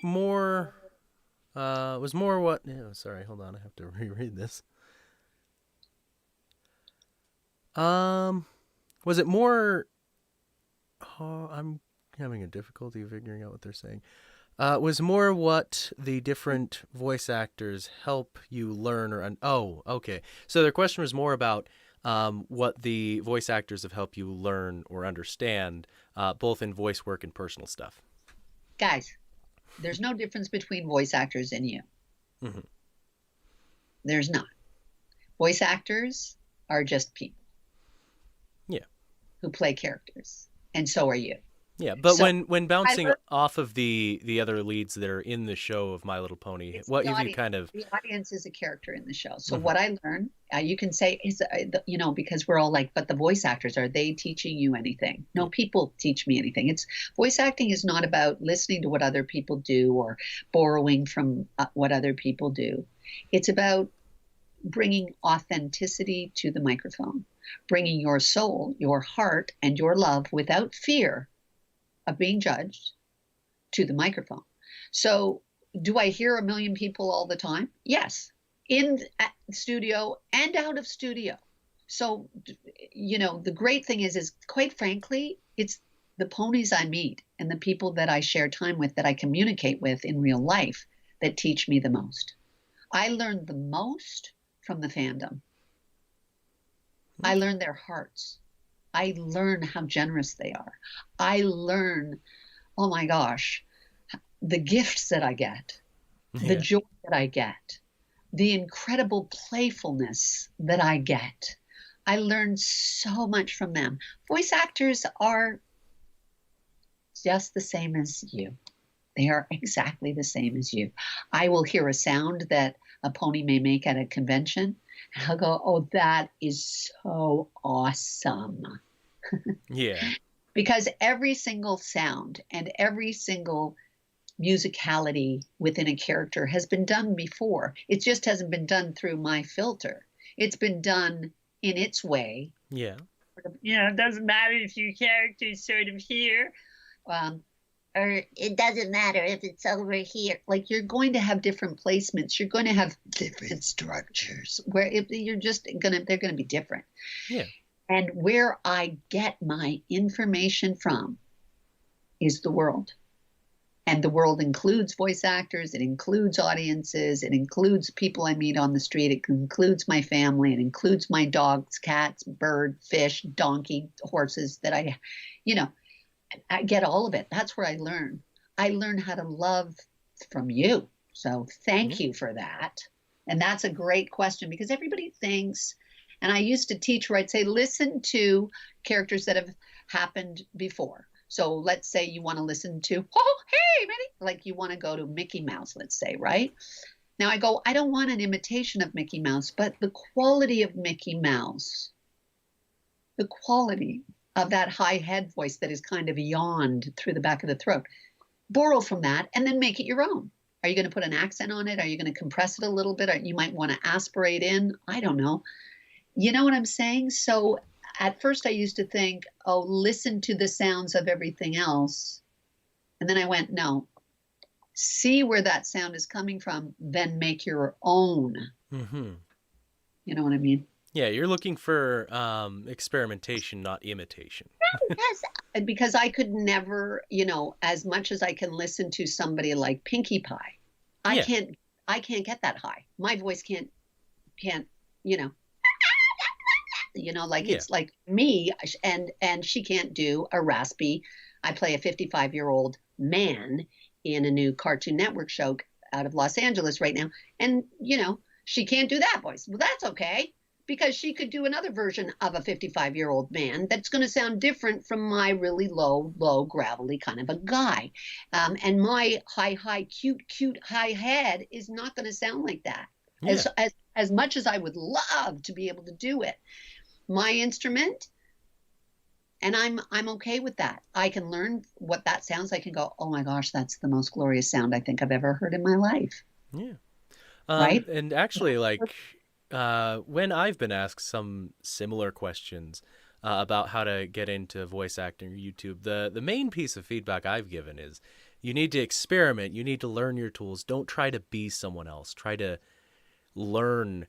more what? Oh, sorry, hold on. I have to reread this. Was it more? Oh, I'm having a difficulty figuring out what they're saying. Was more what the different voice actors help you learn oh, okay. So their question was more about what the voice actors have helped you learn or understand, both in voice work and personal stuff. Guys, there's no difference between voice actors and you. Mm-hmm. There's not. Voice actors are just people. Yeah. Who play characters. And so are you. Yeah, but so, when bouncing off of the other leads that are in the show of My Little Pony, what have you kind of... The audience is a character in the show. So what I learned, you can say, is because we're all like, but the voice actors, are they teaching you anything? No, people teach me anything. Voice acting is not about listening to what other people do or borrowing from what other people do. It's about bringing authenticity to the microphone, bringing your soul, your heart, and your love without fear of being judged to the microphone. So do I hear a million people all the time? Yes, in studio and out of studio. So, the great thing is quite frankly, it's the ponies I meet and the people that I share time with, that I communicate with in real life, that teach me the most. I learned the most from the fandom. I learned their hearts. I learn how generous they are. I learn, oh my gosh, the gifts that I get, the joy that I get, the incredible playfulness that I get. I learn so much from them. Voice actors are just the same as you. They are exactly the same as you. I will hear a sound that a pony may make at a convention, and I'll go, oh, that is so awesome. Yeah. Because every single sound and every single musicality within a character has been done before. It just hasn't been done through my filter. It's been done in its way. Yeah. It doesn't matter if your character is sort of here. or it doesn't matter if it's over here. Like you're going to have different placements. You're going to have different structures where if you're just they're going to be different. Yeah. And where I get my information from is the world. And the world includes voice actors, it includes audiences, it includes people I meet on the street, it includes my family, it includes my dogs, cats, bird, fish, donkey, horses that I get all of it. That's where I learn. I learn how to love from you. So thank you for that. And that's a great question because everybody thinks, and I used to teach where I'd say, listen to characters that have happened before. So let's say you want to listen to, oh, hey, Minnie, like you want to go to Mickey Mouse, let's say, right? Now I go, I don't want an imitation of Mickey Mouse, but the quality of Mickey Mouse, the quality of that high head voice that is kind of yawned through the back of the throat, borrow from that and then make it your own. Are you going to put an accent on it? Are you going to compress it a little bit? Or you might want to aspirate in. I don't know. You know what I'm saying? So at first I used to think, oh, listen to the sounds of everything else. And then I went, no, see where that sound is coming from, then make your own. Mm-hmm. You know what I mean? Yeah, you're looking for experimentation, not imitation. Yes, because I could never, as much as I can listen to somebody like Pinkie Pie, I can't get that high. My voice can't, it's like me, and she can't do a raspy. I play a 55-year-old man in a new Cartoon Network show out of Los Angeles right now. And, she can't do that voice. Well, that's okay, because she could do another version of a 55-year-old man that's going to sound different from my really low, gravelly kind of a guy. And my high, cute, high head is not going to sound like that. Yeah. As much as I would love to be able to do it, my instrument, and I'm okay with that. I can learn what that sounds like and go, oh my gosh, that's the most glorious sound I think I've ever heard in my life. Yeah. Right. And actually, when I've been asked some similar questions about how to get into voice acting or YouTube, the main piece of feedback I've given is you need to experiment. You need to learn your tools. Don't try to be someone else. Try to learn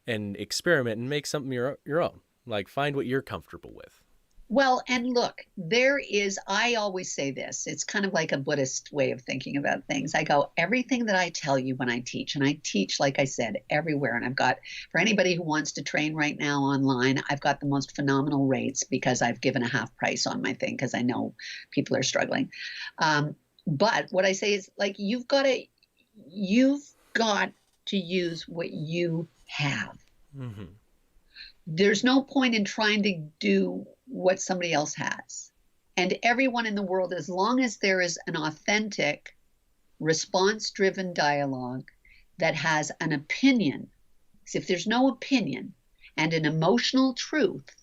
and experiment and make something your own. Like, find what you're comfortable with. Well, and look, I always say this, it's kind of like a Buddhist way of thinking about things. I go, everything that I tell you when I teach, and I teach, like I said, everywhere. And I've got, for anybody who wants to train right now online, I've got the most phenomenal rates because I've given a half price on my thing because I know people are struggling. But what I say is, like, you've got to use what you have. Mm-hmm. There's no point in trying to do what somebody else has. And everyone in the world, as long as there is an authentic, response-driven dialogue that has an opinion, so if there's no opinion and an emotional truth,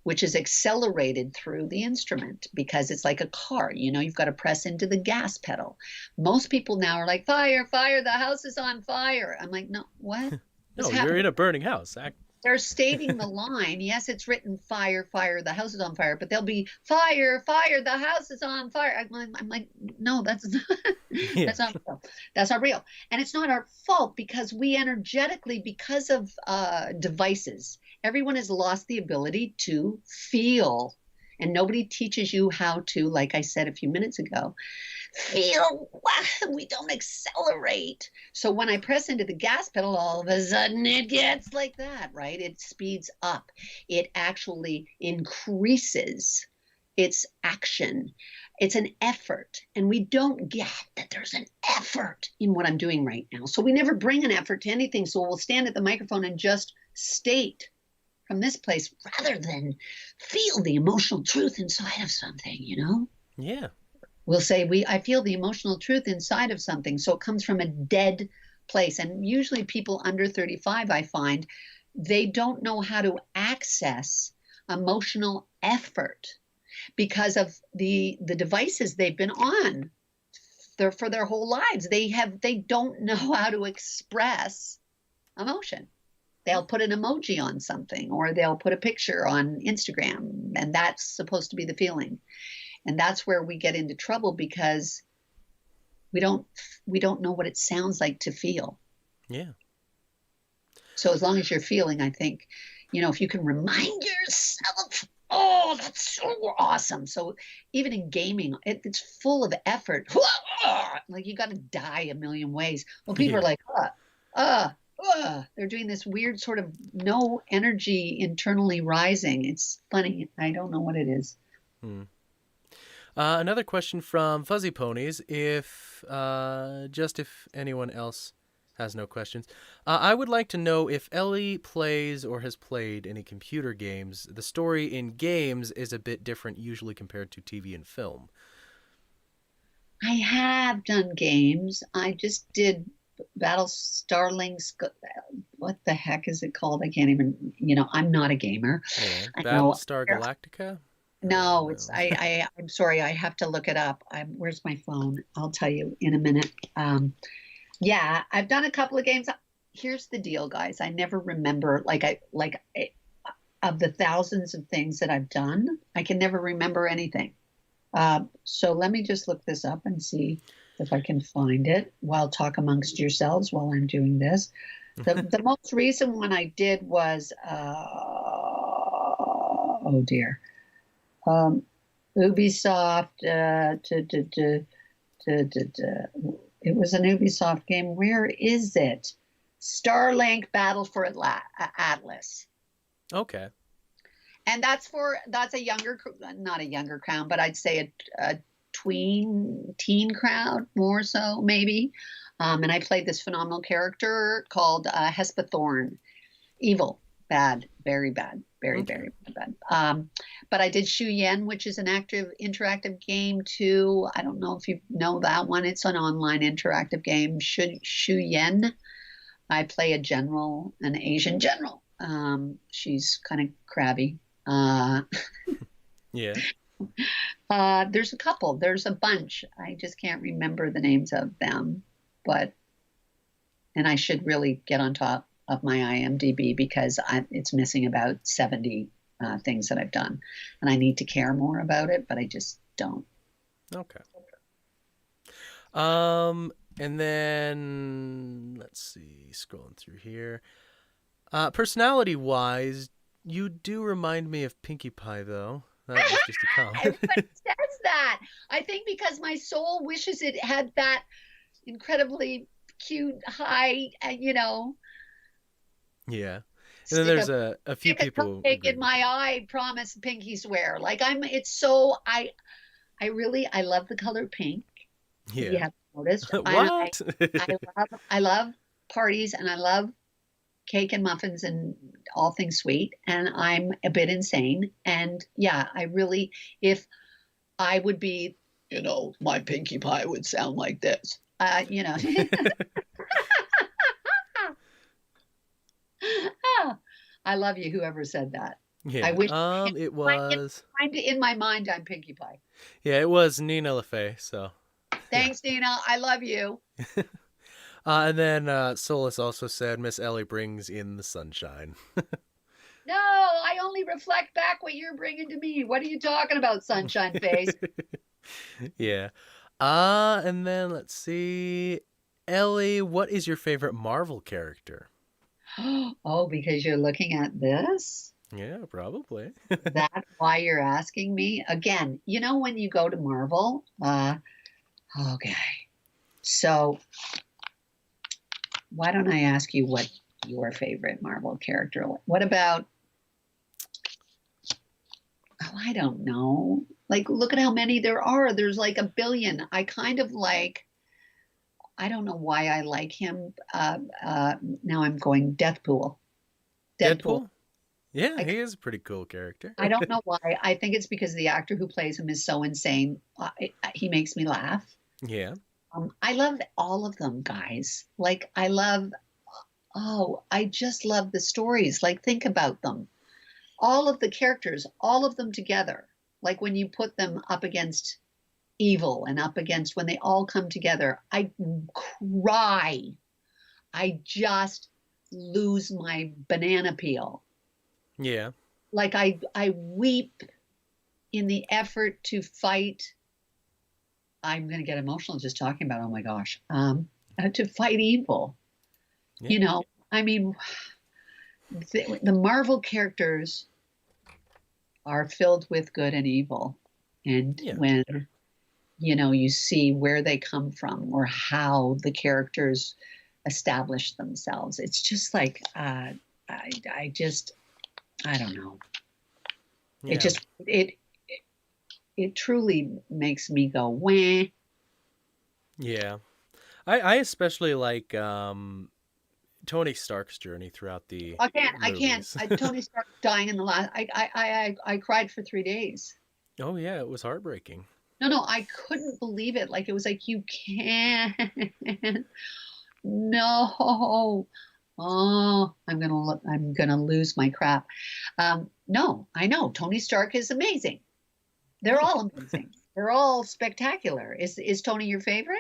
which is accelerated through the instrument because it's like a car, you've got to press into the gas pedal. Most people now are like, fire, the house is on fire. I'm like, no, what? No, you're in a burning house. They're stating the line. Yes, it's written fire, the house is on fire, but they'll be fire, the house is on fire. I'm like, no, that's not real. That's not real. And it's not our fault because we energetically, because of devices, everyone has lost the ability to feel. And nobody teaches you how to, like I said a few minutes ago, feel. We don't accelerate. So when I press into the gas pedal, all of a sudden it gets like that, right? It speeds up. It actually increases its action. It's an effort. And we don't get that there's an effort in what I'm doing right now. So we never bring an effort to anything. So we'll stand at the microphone and just state from this place rather than feel the emotional truth inside of something, Yeah. We'll say, I feel the emotional truth inside of something. So it comes from a dead place. And usually people under 35, I find, they don't know how to access emotional effort because of the devices they've been on for their whole lives. They don't know how to express emotion. They'll put an emoji on something or they'll put a picture on Instagram, and that's supposed to be the feeling. And that's where we get into trouble because we don't know what it sounds like to feel. Yeah. So as long as you're feeling, I think, if you can remind yourself, oh, that's so awesome. So even in gaming, it's full of effort. Like you got to die a million ways. Well, people are like, they're doing this weird sort of no energy internally rising. It's funny. I don't know what it is. Another question from Fuzzy Ponies. If anyone else has no questions, I would like to know if Elley plays or has played any computer games. The story in games is a bit different usually compared to TV and film. I have done games. I just did Battle Starlings. What the heck is it called? I can't even, I'm not a gamer. Yeah. Battlestar Galactica? No, I'm sorry. I have to look it up. Where's my phone? I'll tell you in a minute. Yeah, I've done a couple of games. Here's the deal, guys. I never remember of the thousands of things that I've done, I can never remember anything. So let me just look this up and see if I can find it while talk amongst yourselves while I'm doing this. The most recent one I did was, oh dear. Ubisoft, it was an Ubisoft game. Where is it? Starlink Battle for Atlas. Okay. And that's a younger, not a younger crowd, but I'd say a teen crowd more so maybe. And I played this phenomenal character called Hespa Thorne. Evil, bad, very bad, very bad. But I did Shu Yen, which is an active interactive game too. I don't know if you know that one. It's an online interactive game. Shu Yen. I play an Asian general. She's kind of crabby. Yeah. There's a bunch. I just can't remember the names of them, and I should really get on top of my IMDb because it's missing about 70 things that I've done, and I need to care more about it, but I just don't. Okay. And then let's see, scrolling through here. Personality-wise, you do remind me of Pinkie Pie, though. That was just a comment. Everybody says that. I think because my soul wishes it had that incredibly cute, high, Yeah. And then there's a few people. Stick in my eye, promise Pinky swear. I love the color pink. Yeah. You have noticed. What? I love parties and I love cake and muffins and all things sweet. And I'm a bit insane. And yeah, if I would be, my Pinkie Pie would sound like this. I love you, whoever said that. Yeah. I wish it was in my mind I'm Pinkie Pie. Yeah, it was Nina LaFay, so thanks, yeah. Nina. I love you. And then Solus also said Miss Elley brings in the sunshine. No, I only reflect back what you're bringing to me. What are you talking about, sunshine face? Yeah. And then let's see. Elley, what is your favorite Marvel character? Oh, because you're looking at this? Yeah, probably. That's why you're asking me? Again, when you go to Marvel, okay. So why don't I ask you what your favorite Marvel character? What about, I don't know. Look at how many there are. There's a billion. I kind of I don't know why I like him. Now I'm going Deathpool. Deadpool? Yeah, he is a pretty cool character. I don't know why. I think it's because the actor who plays him is so insane. He makes me laugh. Yeah. I love all of them, guys. I just love the stories. Think about them. All of the characters, all of them together. When you put them up against evil and up against when they all come together, I cry. I just lose my banana peel. Yeah. I weep in the effort to fight, I'm going to get emotional just talking about, oh my gosh, to fight evil. Yeah. You know, I mean, the Marvel characters are filled with good and evil. And Yeah. when, you know, you see where they come from or how the characters establish themselves, it's just like, I don't know. Yeah. It truly makes me go, wah. Yeah. I especially like Tony Stark's journey throughout the I can't. movies. Tony Stark dying in the last. I cried for 3 days. Oh yeah, it was heartbreaking. No, I couldn't believe it. Like it was like you can't. No. Oh, I'm gonna lose my crap. No, I know Tony Stark is amazing. They're all amazing. They're all spectacular. Is Tony your favorite?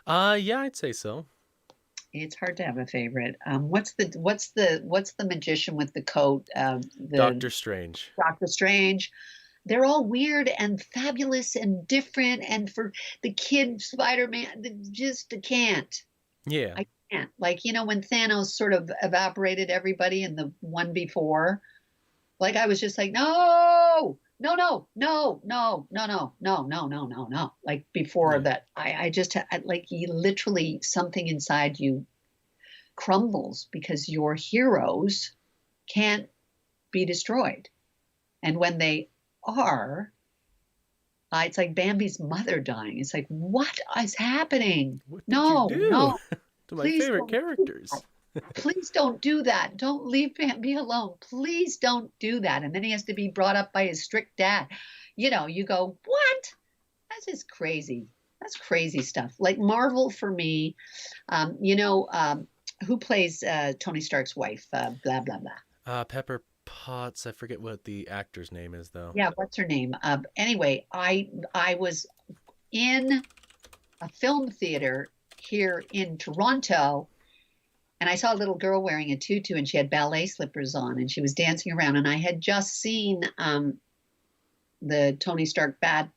Yeah, I'd say so. It's hard to have a favorite. What's the magician with the coat? Doctor Strange. Doctor Strange. They're all weird and fabulous and different. And for the kid Spider-Man, just can't. Yeah. I can't. Like, you know, when Thanos sort of evaporated everybody in the one before, like I was just like, no. Like before that, I just like literally something inside you crumbles because your heroes can't be destroyed. And when they are, it's like Bambi's mother dying. It's like, what is happening? What did you do No, to my favorite characters? Please don't do that. Don't leave Bambi alone. Please don't do that. And then he has to be brought up by his strict dad. You know, you go, what? That's just crazy. That's crazy stuff. Like Marvel for me, you know, who plays Tony Stark's wife? Blah, blah, blah. Pepper Potts. I forget what the actor's name is, though. Yeah, what's her name? Anyway, I was in a film theater here in Toronto, and I saw a little girl wearing a tutu, and she had ballet slippers on, and she was dancing around. And I had just seen the Tony Stark bad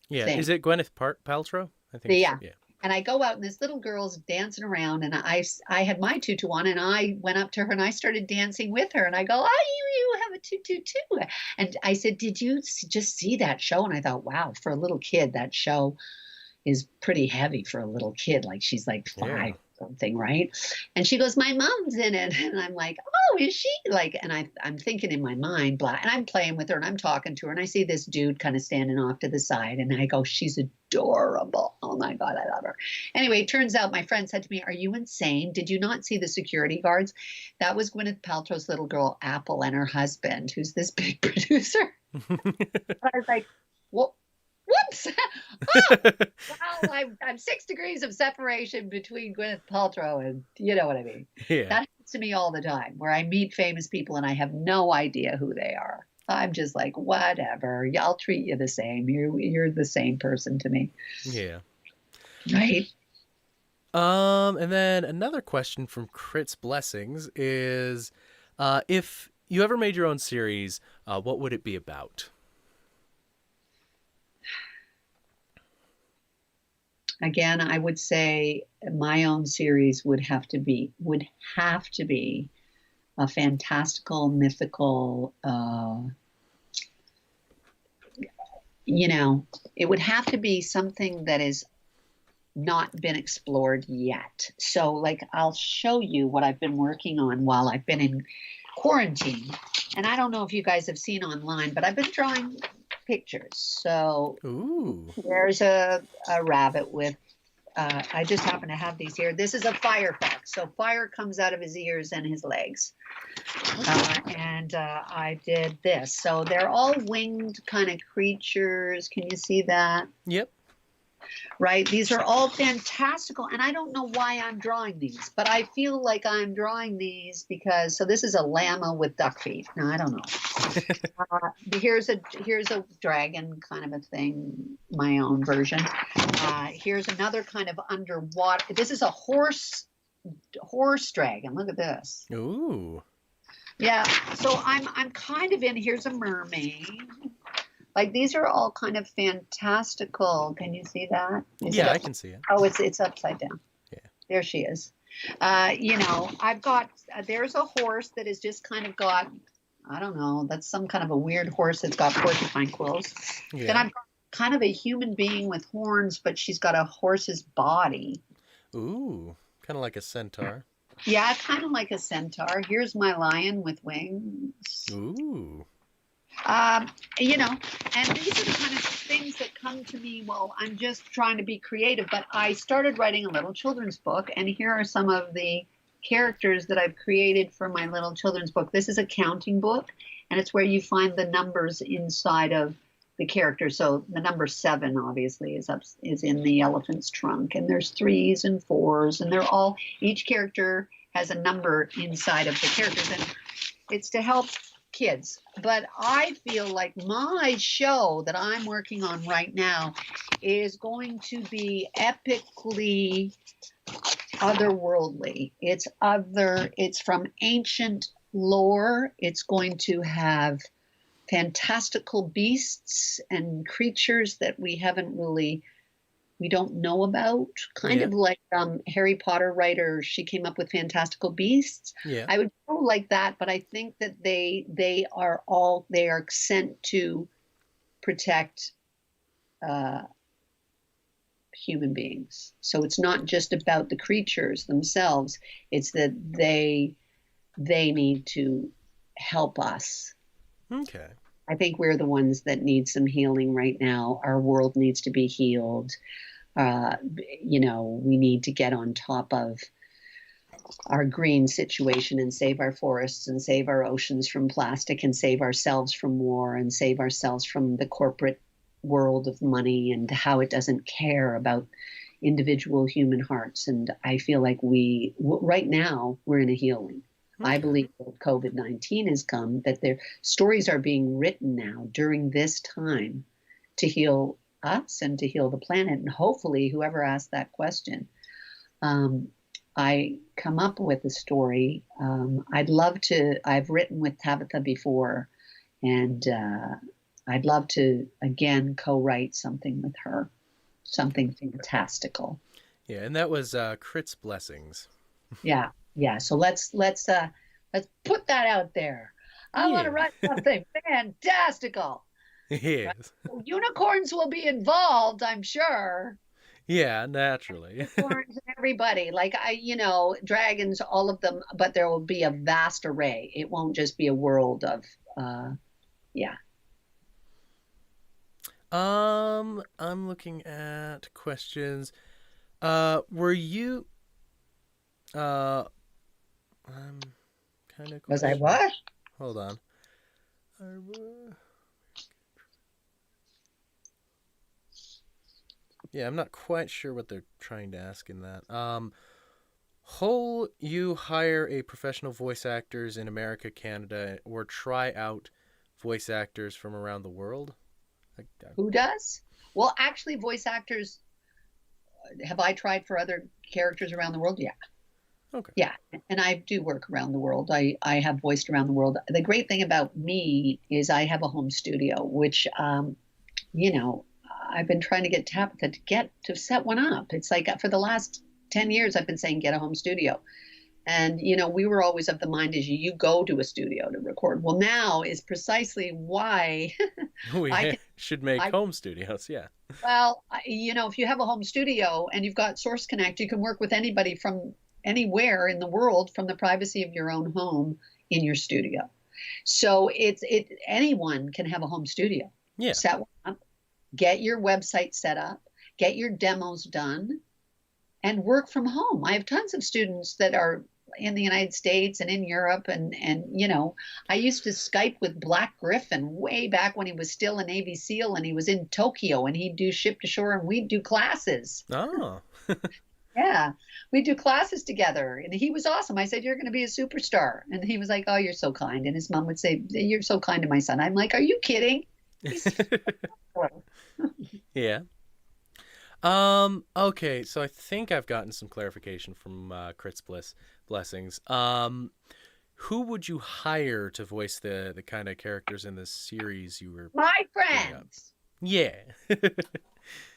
thing. Is it Gwyneth Paltrow? I think. Yeah. Yeah. And I go out, and this little girl's dancing around, and I had my tutu on, and I went up to her, and I started dancing with her, and I go, oh, you have a tutu too. And I said, did you just see that show? And I thought, wow, for a little kid, that show is pretty heavy for a little kid. Like she's like 5 something, right? And she goes, my mom's in it. And I'm like, oh, is she? Like, and I'm thinking in my mind, blah, and I'm playing with her and I'm talking to her, and I see this dude kind of standing off to the side, and I go, she's adorable. Oh my God, I love her. Anyway, it turns out my friend said to me, are you insane? Did you not see the security guards? That was Gwyneth Paltrow's little girl, Apple, and her husband, who's this big producer. I was like, well, whoops. Oh, wow, I'm 6 degrees of separation between Gwyneth Paltrow and, you know what I mean? Yeah. That happens to me all the time, where I meet famous people and I have no idea who they are. I'm just like, whatever. I'll treat you the same. You're the same person to me. Yeah. Right. And then another question from Crit's Blessings is, if you ever made your own series, what would it be about? Again, I would say my own series would have to be a fantastical, mythical, you know, it would have to be something that has not been explored yet. So like, I'll show you what I've been working on while I've been in quarantine. And I don't know if you guys have seen online, but I've been drawing pictures. So Ooh. There's a rabbit with, I just happen to have these here. This is a fire fox. So fire comes out of his ears and his legs. And I did this. So they're all winged kind of creatures. Can you see that? Yep. Right? These are all fantastical. And I don't know why I'm drawing these, but I feel like I'm drawing these because, so this is a llama with duck feet. No, I don't know. Here's a dragon kind of a thing, my own version. Here's another kind of underwater. This is a horse dragon. Look at this. Ooh. Yeah. So I'm kind of in, here's a mermaid. Like these are all kind of fantastical. Can you see that? Is Yeah, it I up? can see it. Oh, it's upside down. Yeah. There she is. I've got, there's a horse that has just kind of got, I don't know, that's some kind of a weird horse that's got porcupine quills. Yeah. Then I've got kind of a human being with horns, but she's got a horse's body. Ooh, kind of like a centaur. Yeah, kind of like a centaur. Here's my lion with wings. Ooh. Um, you know, and these are the kind of things that come to me while I'm just trying to be creative. But I started writing a little children's book, and here are some of the characters that I've created for my little children's book. This is a counting book, and it's where you find the numbers inside of the characters. So the number 7 obviously is in the elephant's trunk, and there's 3s and 4s, and they're all, each character has a number inside of the characters, and it's to help kids. But I feel like my show that I'm working on right now is going to be epically otherworldly. It's from ancient lore. It's going to have fantastical beasts and creatures that we don't know about, kind Yeah. of like Harry Potter writer, she came up with fantastical beasts. Yeah. I would go like that, but I think that they are sent to protect human beings. So it's not just about the creatures themselves, it's that they need to help us. Okay. I think we're the ones that need some healing right now. Our world needs to be healed. We need to get on top of our green situation and save our forests and save our oceans from plastic and save ourselves from war and save ourselves from the corporate world of money and how it doesn't care about individual human hearts. And I feel like right now we're in a healing. Okay. I believe that COVID-19 has come, that their stories are being written now during this time to heal us and to heal the planet. And hopefully whoever asked that question, I come up with a story. I've written with Tabitha before, and I'd love to again co-write something with her, something fantastical. Yeah, and that was Crit's Blessings. Yeah. So let's put that out there. I want to write something fantastical. Yes. Right? Unicorns will be involved, I'm sure. Yeah, naturally. Unicorns and everybody, dragons, all of them, but there will be a vast array. It won't just be a world of, yeah. I'm looking at questions. Were you? I'm kind of. Was I what? Hold on. Yeah, I'm not quite sure what they're trying to ask in that. Whole you hire a professional voice actors in America, Canada, or try out voice actors from around the world? Who does? Well, actually, voice actors. Have I tried for other characters around the world? Yeah. Okay. Yeah, and I do work around the world. I have voiced around the world. The great thing about me is I have a home studio, which, I've been trying to get Tabitha to set one up. It's like for the last 10 years, I've been saying, get a home studio. And, we were always of the mind is you go to a studio to record. Well, now is precisely why we should make home studios. Yeah. Well, if you have a home studio and you've got Source Connect, you can work with anybody from anywhere in the world from the privacy of your own home in your studio. So anyone can have a home studio. Yeah. Set one up, get your website set up, get your demos done, and work from home. I have tons of students that are in the United States and in Europe. And I used to Skype with Black Griffin way back when he was still a Navy SEAL and he was in Tokyo and he'd do ship to shore and we'd do classes. Oh. Yeah, we do classes together. And he was awesome. I said, you're going to be a superstar. And he was like, oh, you're so kind. And his mom would say, you're so kind to my son. I'm like, are you kidding? Yeah. Okay, so I think I've gotten some clarification from Crit's Blessings. who would you hire to voice the kind of characters in this series you were My putting up? friends. Yeah.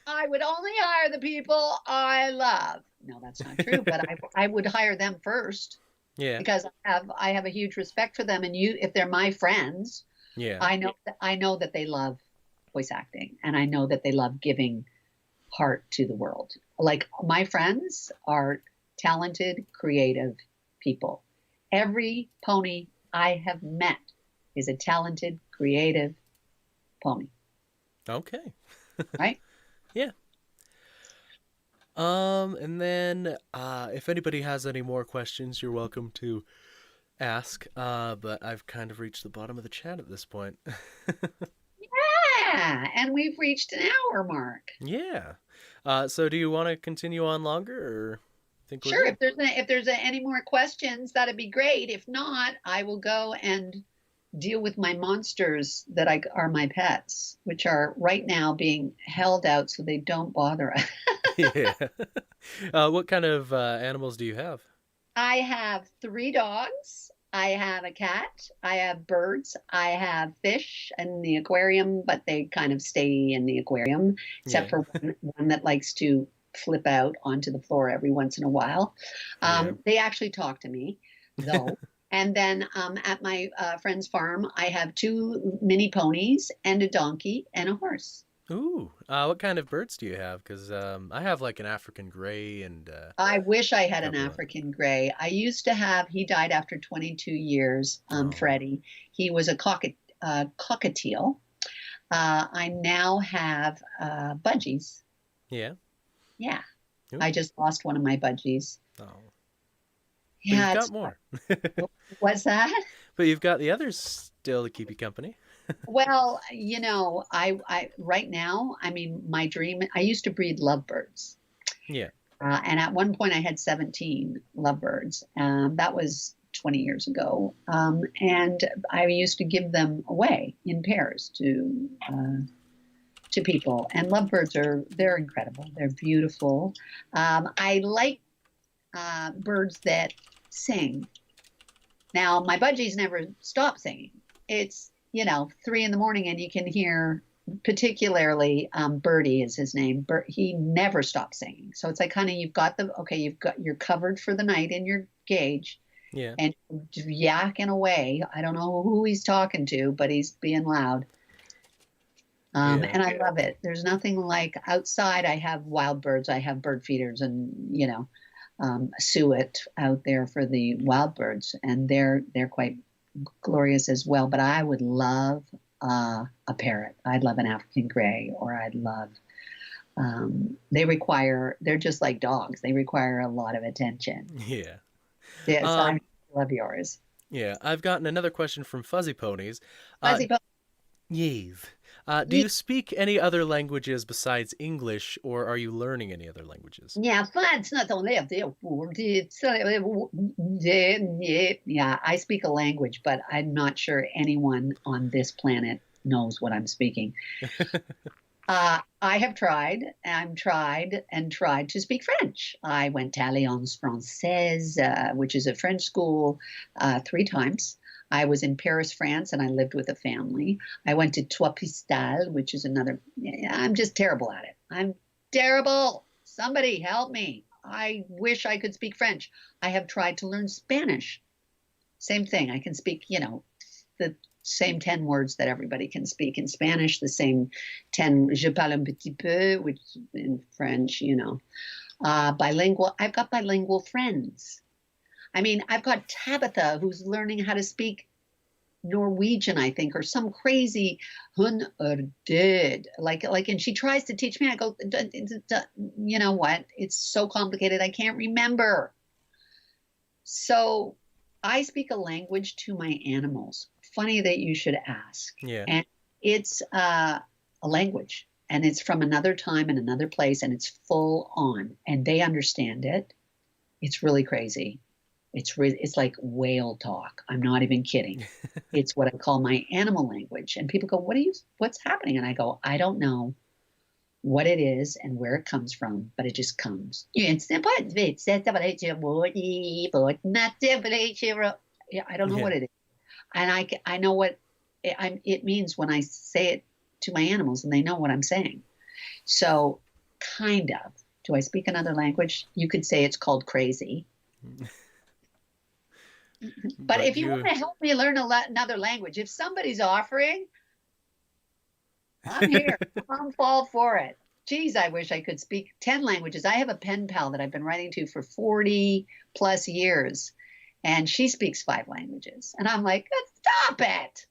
I would only hire the people I love. No, that's not true, but I would hire them first Yeah. because I have a huge respect for them. And if they're my friends, Yeah. I know that they love voice acting, and I know that they love giving heart to the world. Like, my friends are talented, creative people. Every pony I have met is a talented, creative pony. Okay. Right? Yeah. And then if anybody has any more questions, you're welcome to ask. But I've kind of reached the bottom of the chat at this point. Yeah, and we've reached an hour mark. Yeah. So do you want to continue on longer, or think we're Sure, good? if there's any more questions, that'd be great. If not, I will go and deal with my monsters that are my pets, which are right now being held out so they don't bother us. Yeah. What kind of animals do you have? I have 3 dogs. I have a cat. I have birds. I have fish in the aquarium, but they kind of stay in the aquarium, except Yeah. for one that likes to flip out onto the floor every once in a while. Yeah. They actually talk to me, though. And then at my friend's farm, I have 2 mini ponies and a donkey and a horse. Ooh. What kind of birds do you have? Because I have like an African gray and I wish I a had an couple of. African gray. I used to have, he died after 22 years, Oh. Freddie. He was a cockatiel. I now have budgies. Yeah. Yeah. Ooh. I just lost one of my budgies. Oh. But Yeah. you've got more. What's that? But you've got the others still to keep you company. Well, I right now, I mean, my dream, I used to breed lovebirds. Yeah. And at one point I had 17 lovebirds. That was 20 years ago. And I used to give them away in pairs to people. And lovebirds they're incredible. They're beautiful. I like birds that sing. Now, my budgies never stop singing. It's, 3 in the morning and you can hear, particularly Birdie is his name. He never stops singing. So it's like, honey, you're covered for the night in your cage. Yeah. And yakking away. I don't know who he's talking to, but he's being loud. And I love it. There's nothing like outside. I have wild birds. I have bird feeders and, suet out there for the wild birds. And they're quite glorious as well. But I would love a parrot. I'd love an African gray, or I'd love, they're just like dogs. They require a lot of attention. Yeah. Yeah, so I love yours. Yeah. I've gotten another question from Fuzzy Ponies. Fuzzy Ponies. Yes. Do you speak any other languages besides English, or are you learning any other languages? Yeah, I speak a language, but I'm not sure anyone on this planet knows what I'm speaking. I have tried to speak French. I went to Alliance Française, which is a French school, 3 times. I was in Paris, France, and I lived with a family. I went to Trois Pistoles, which is another. I'm just terrible at it. I'm terrible. Somebody help me. I wish I could speak French. I have tried to learn Spanish. Same thing. I can speak, the same 10 words that everybody can speak in Spanish, the same 10, je parle un petit peu, which in French, bilingual. I've got bilingual friends. I mean, I've got Tabitha who's learning how to speak Norwegian, I think, or some crazy hun did like, and she tries to teach me. I go, you know what? It's so complicated. I can't remember. So I speak a language to my animals. Funny that you should ask. Yeah. And it's a language, and it's from another time and another place, and it's full on, and they understand it. It's really crazy. It's like whale talk. I'm not even kidding. It's what I call my animal language. And people go, what's happening? And I go, I don't know what it is and where it comes from, but it just comes. Yeah, I don't know Yeah. what it is. And I know what it means when I say it to my animals and they know what I'm saying. So, kind of. Do I speak another language? You could say it's called crazy. But But if you want you to help me learn another language, if somebody's offering, I'm here. I'm all for it. Geez, I wish I could speak 10 languages. I have a pen pal that I've been writing to for 40 plus years, and she speaks 5 languages. And I'm like, stop it.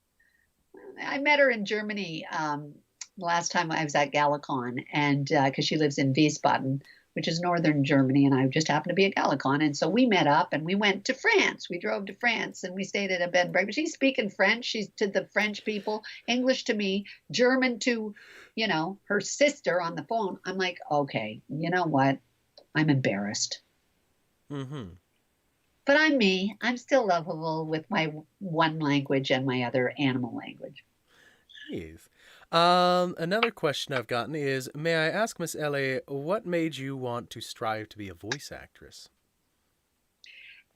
I met her in Germany the last time I was at Galacon, and because she lives in Wiesbaden, which is northern Germany, and I just happened to be at Galacon, and so we met up and we went to France. We drove to France and we stayed at a bed and breakfast. She's speaking French. She's to the French people, English to me, German to, her sister on the phone. I'm like, okay, you know what? I'm embarrassed. mm-hmm. But I'm me. I'm still lovable with my one language and my other animal language. Yes. Another question I've gotten is, may I ask Miss Elley, what made you want to strive to be a voice actress?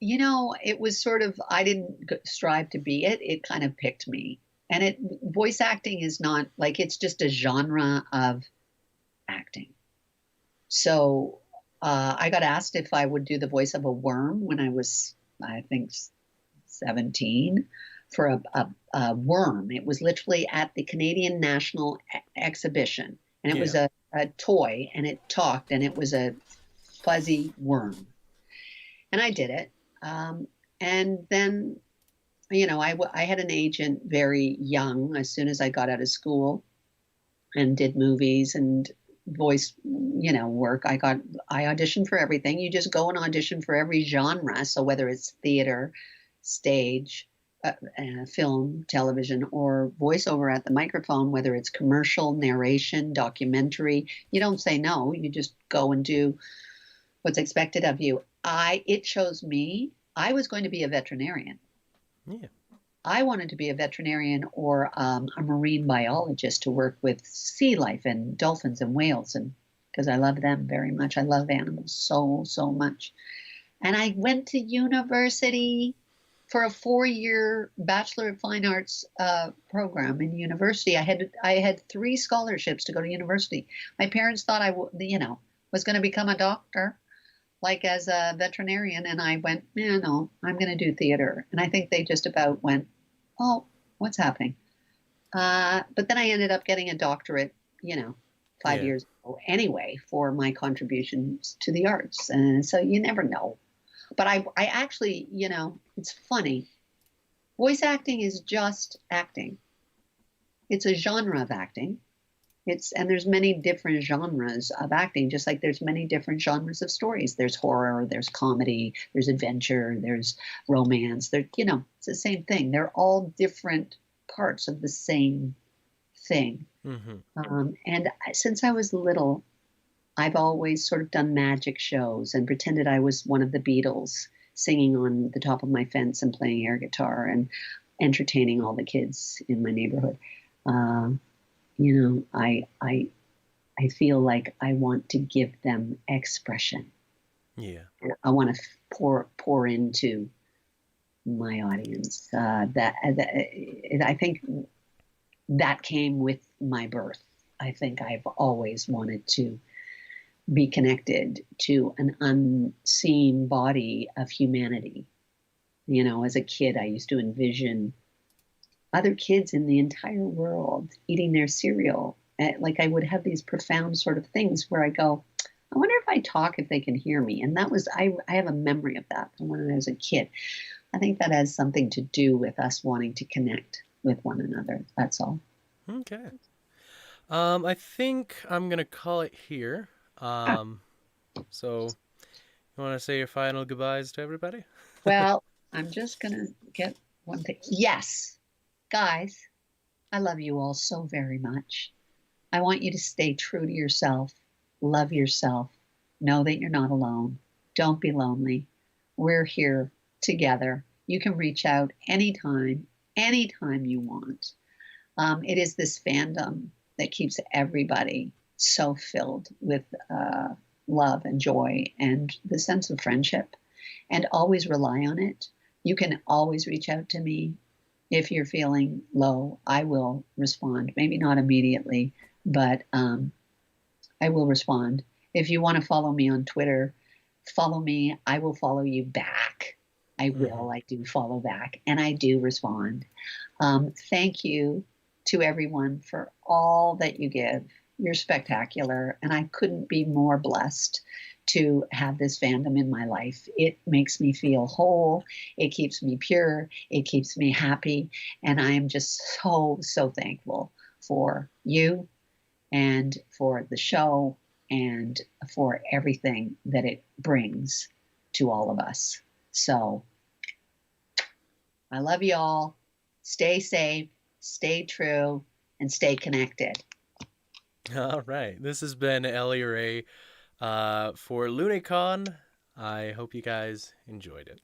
It was sort of, I didn't strive to be it. It kind of picked me. And voice acting is not like, it's just a genre of acting. So I got asked if I would do the voice of a worm when I was, I think, 17 for a worm. It was literally at the Canadian National Exhibition. And it was Yeah. a toy and it talked and it was a fuzzy worm. And I did it. And then, I had an agent very young as soon as I got out of school and did movies and voice, work. I auditioned for everything. You just go and audition for every genre. So whether it's theater, stage, film, television, or voiceover at the microphone, whether it's commercial, narration, documentary, you don't say no. You just go and do what's expected of you. It chose me. I was going to be a veterinarian. Yeah. I wanted to be a veterinarian or a marine biologist to work with sea life and dolphins and whales, and because I love them very much. I love animals so much. And I went to university for a 4-year Bachelor of Fine Arts program in university. I had 3 scholarships to go to university. My parents thought I was going to become a doctor, like as a veterinarian, and I went, no, I'm going to do theater. And I think they just about went, oh, what's happening? But then I ended up getting a doctorate, 5 Yeah. years ago anyway, for my contributions to the arts. And so you never know. But I actually, it's funny. Voice acting is just acting. It's a genre of acting. And there's many different genres of acting, just like there's many different genres of stories. There's horror, there's comedy, there's adventure, there's romance. It's the same thing. They're all different parts of the same thing. Mm-hmm. And since I was little, I've always sort of done magic shows and pretended I was one of the Beatles, singing on the top of my fence and playing air guitar and entertaining all the kids in my neighborhood. I feel like I want to give them expression. Yeah. I want to pour into my audience. I think that came with my birth. I think I've always wanted to be connected to an unseen body of humanity. As a kid, I used to envision other kids in the entire world eating their cereal. Like I would have these profound sort of things where I go, I wonder if I talk, if they can hear me. And that was, I have a memory of that from when I was a kid. I think that has something to do with us wanting to connect with one another. That's all. Okay. I think I'm gonna call it here. So you want to say your final goodbyes to everybody? Well, I'm just going to get one thing. Yes, guys, I love you all so very much. I want you to stay true to yourself, love yourself, know that you're not alone. Don't be lonely. We're here together. You can reach out anytime you want. It is this fandom that keeps everybody so filled with love and joy and the sense of friendship, and always rely on it. You can always reach out to me if you're feeling low. I will respond. Maybe not immediately, but I will respond. If you want to follow me on Twitter, follow me. I will follow you back. I will. I do follow back, and I do respond. Thank you to everyone for all that you give. You're spectacular, and I couldn't be more blessed to have this fandom in my life. It makes me feel whole. It keeps me pure. It keeps me happy. And I am just so, so thankful for you and for the show and for everything that it brings to all of us. So I love you all. Stay safe, stay true, and stay connected. All right. This has been Elley Ray for LooneyCon. I hope you guys enjoyed it.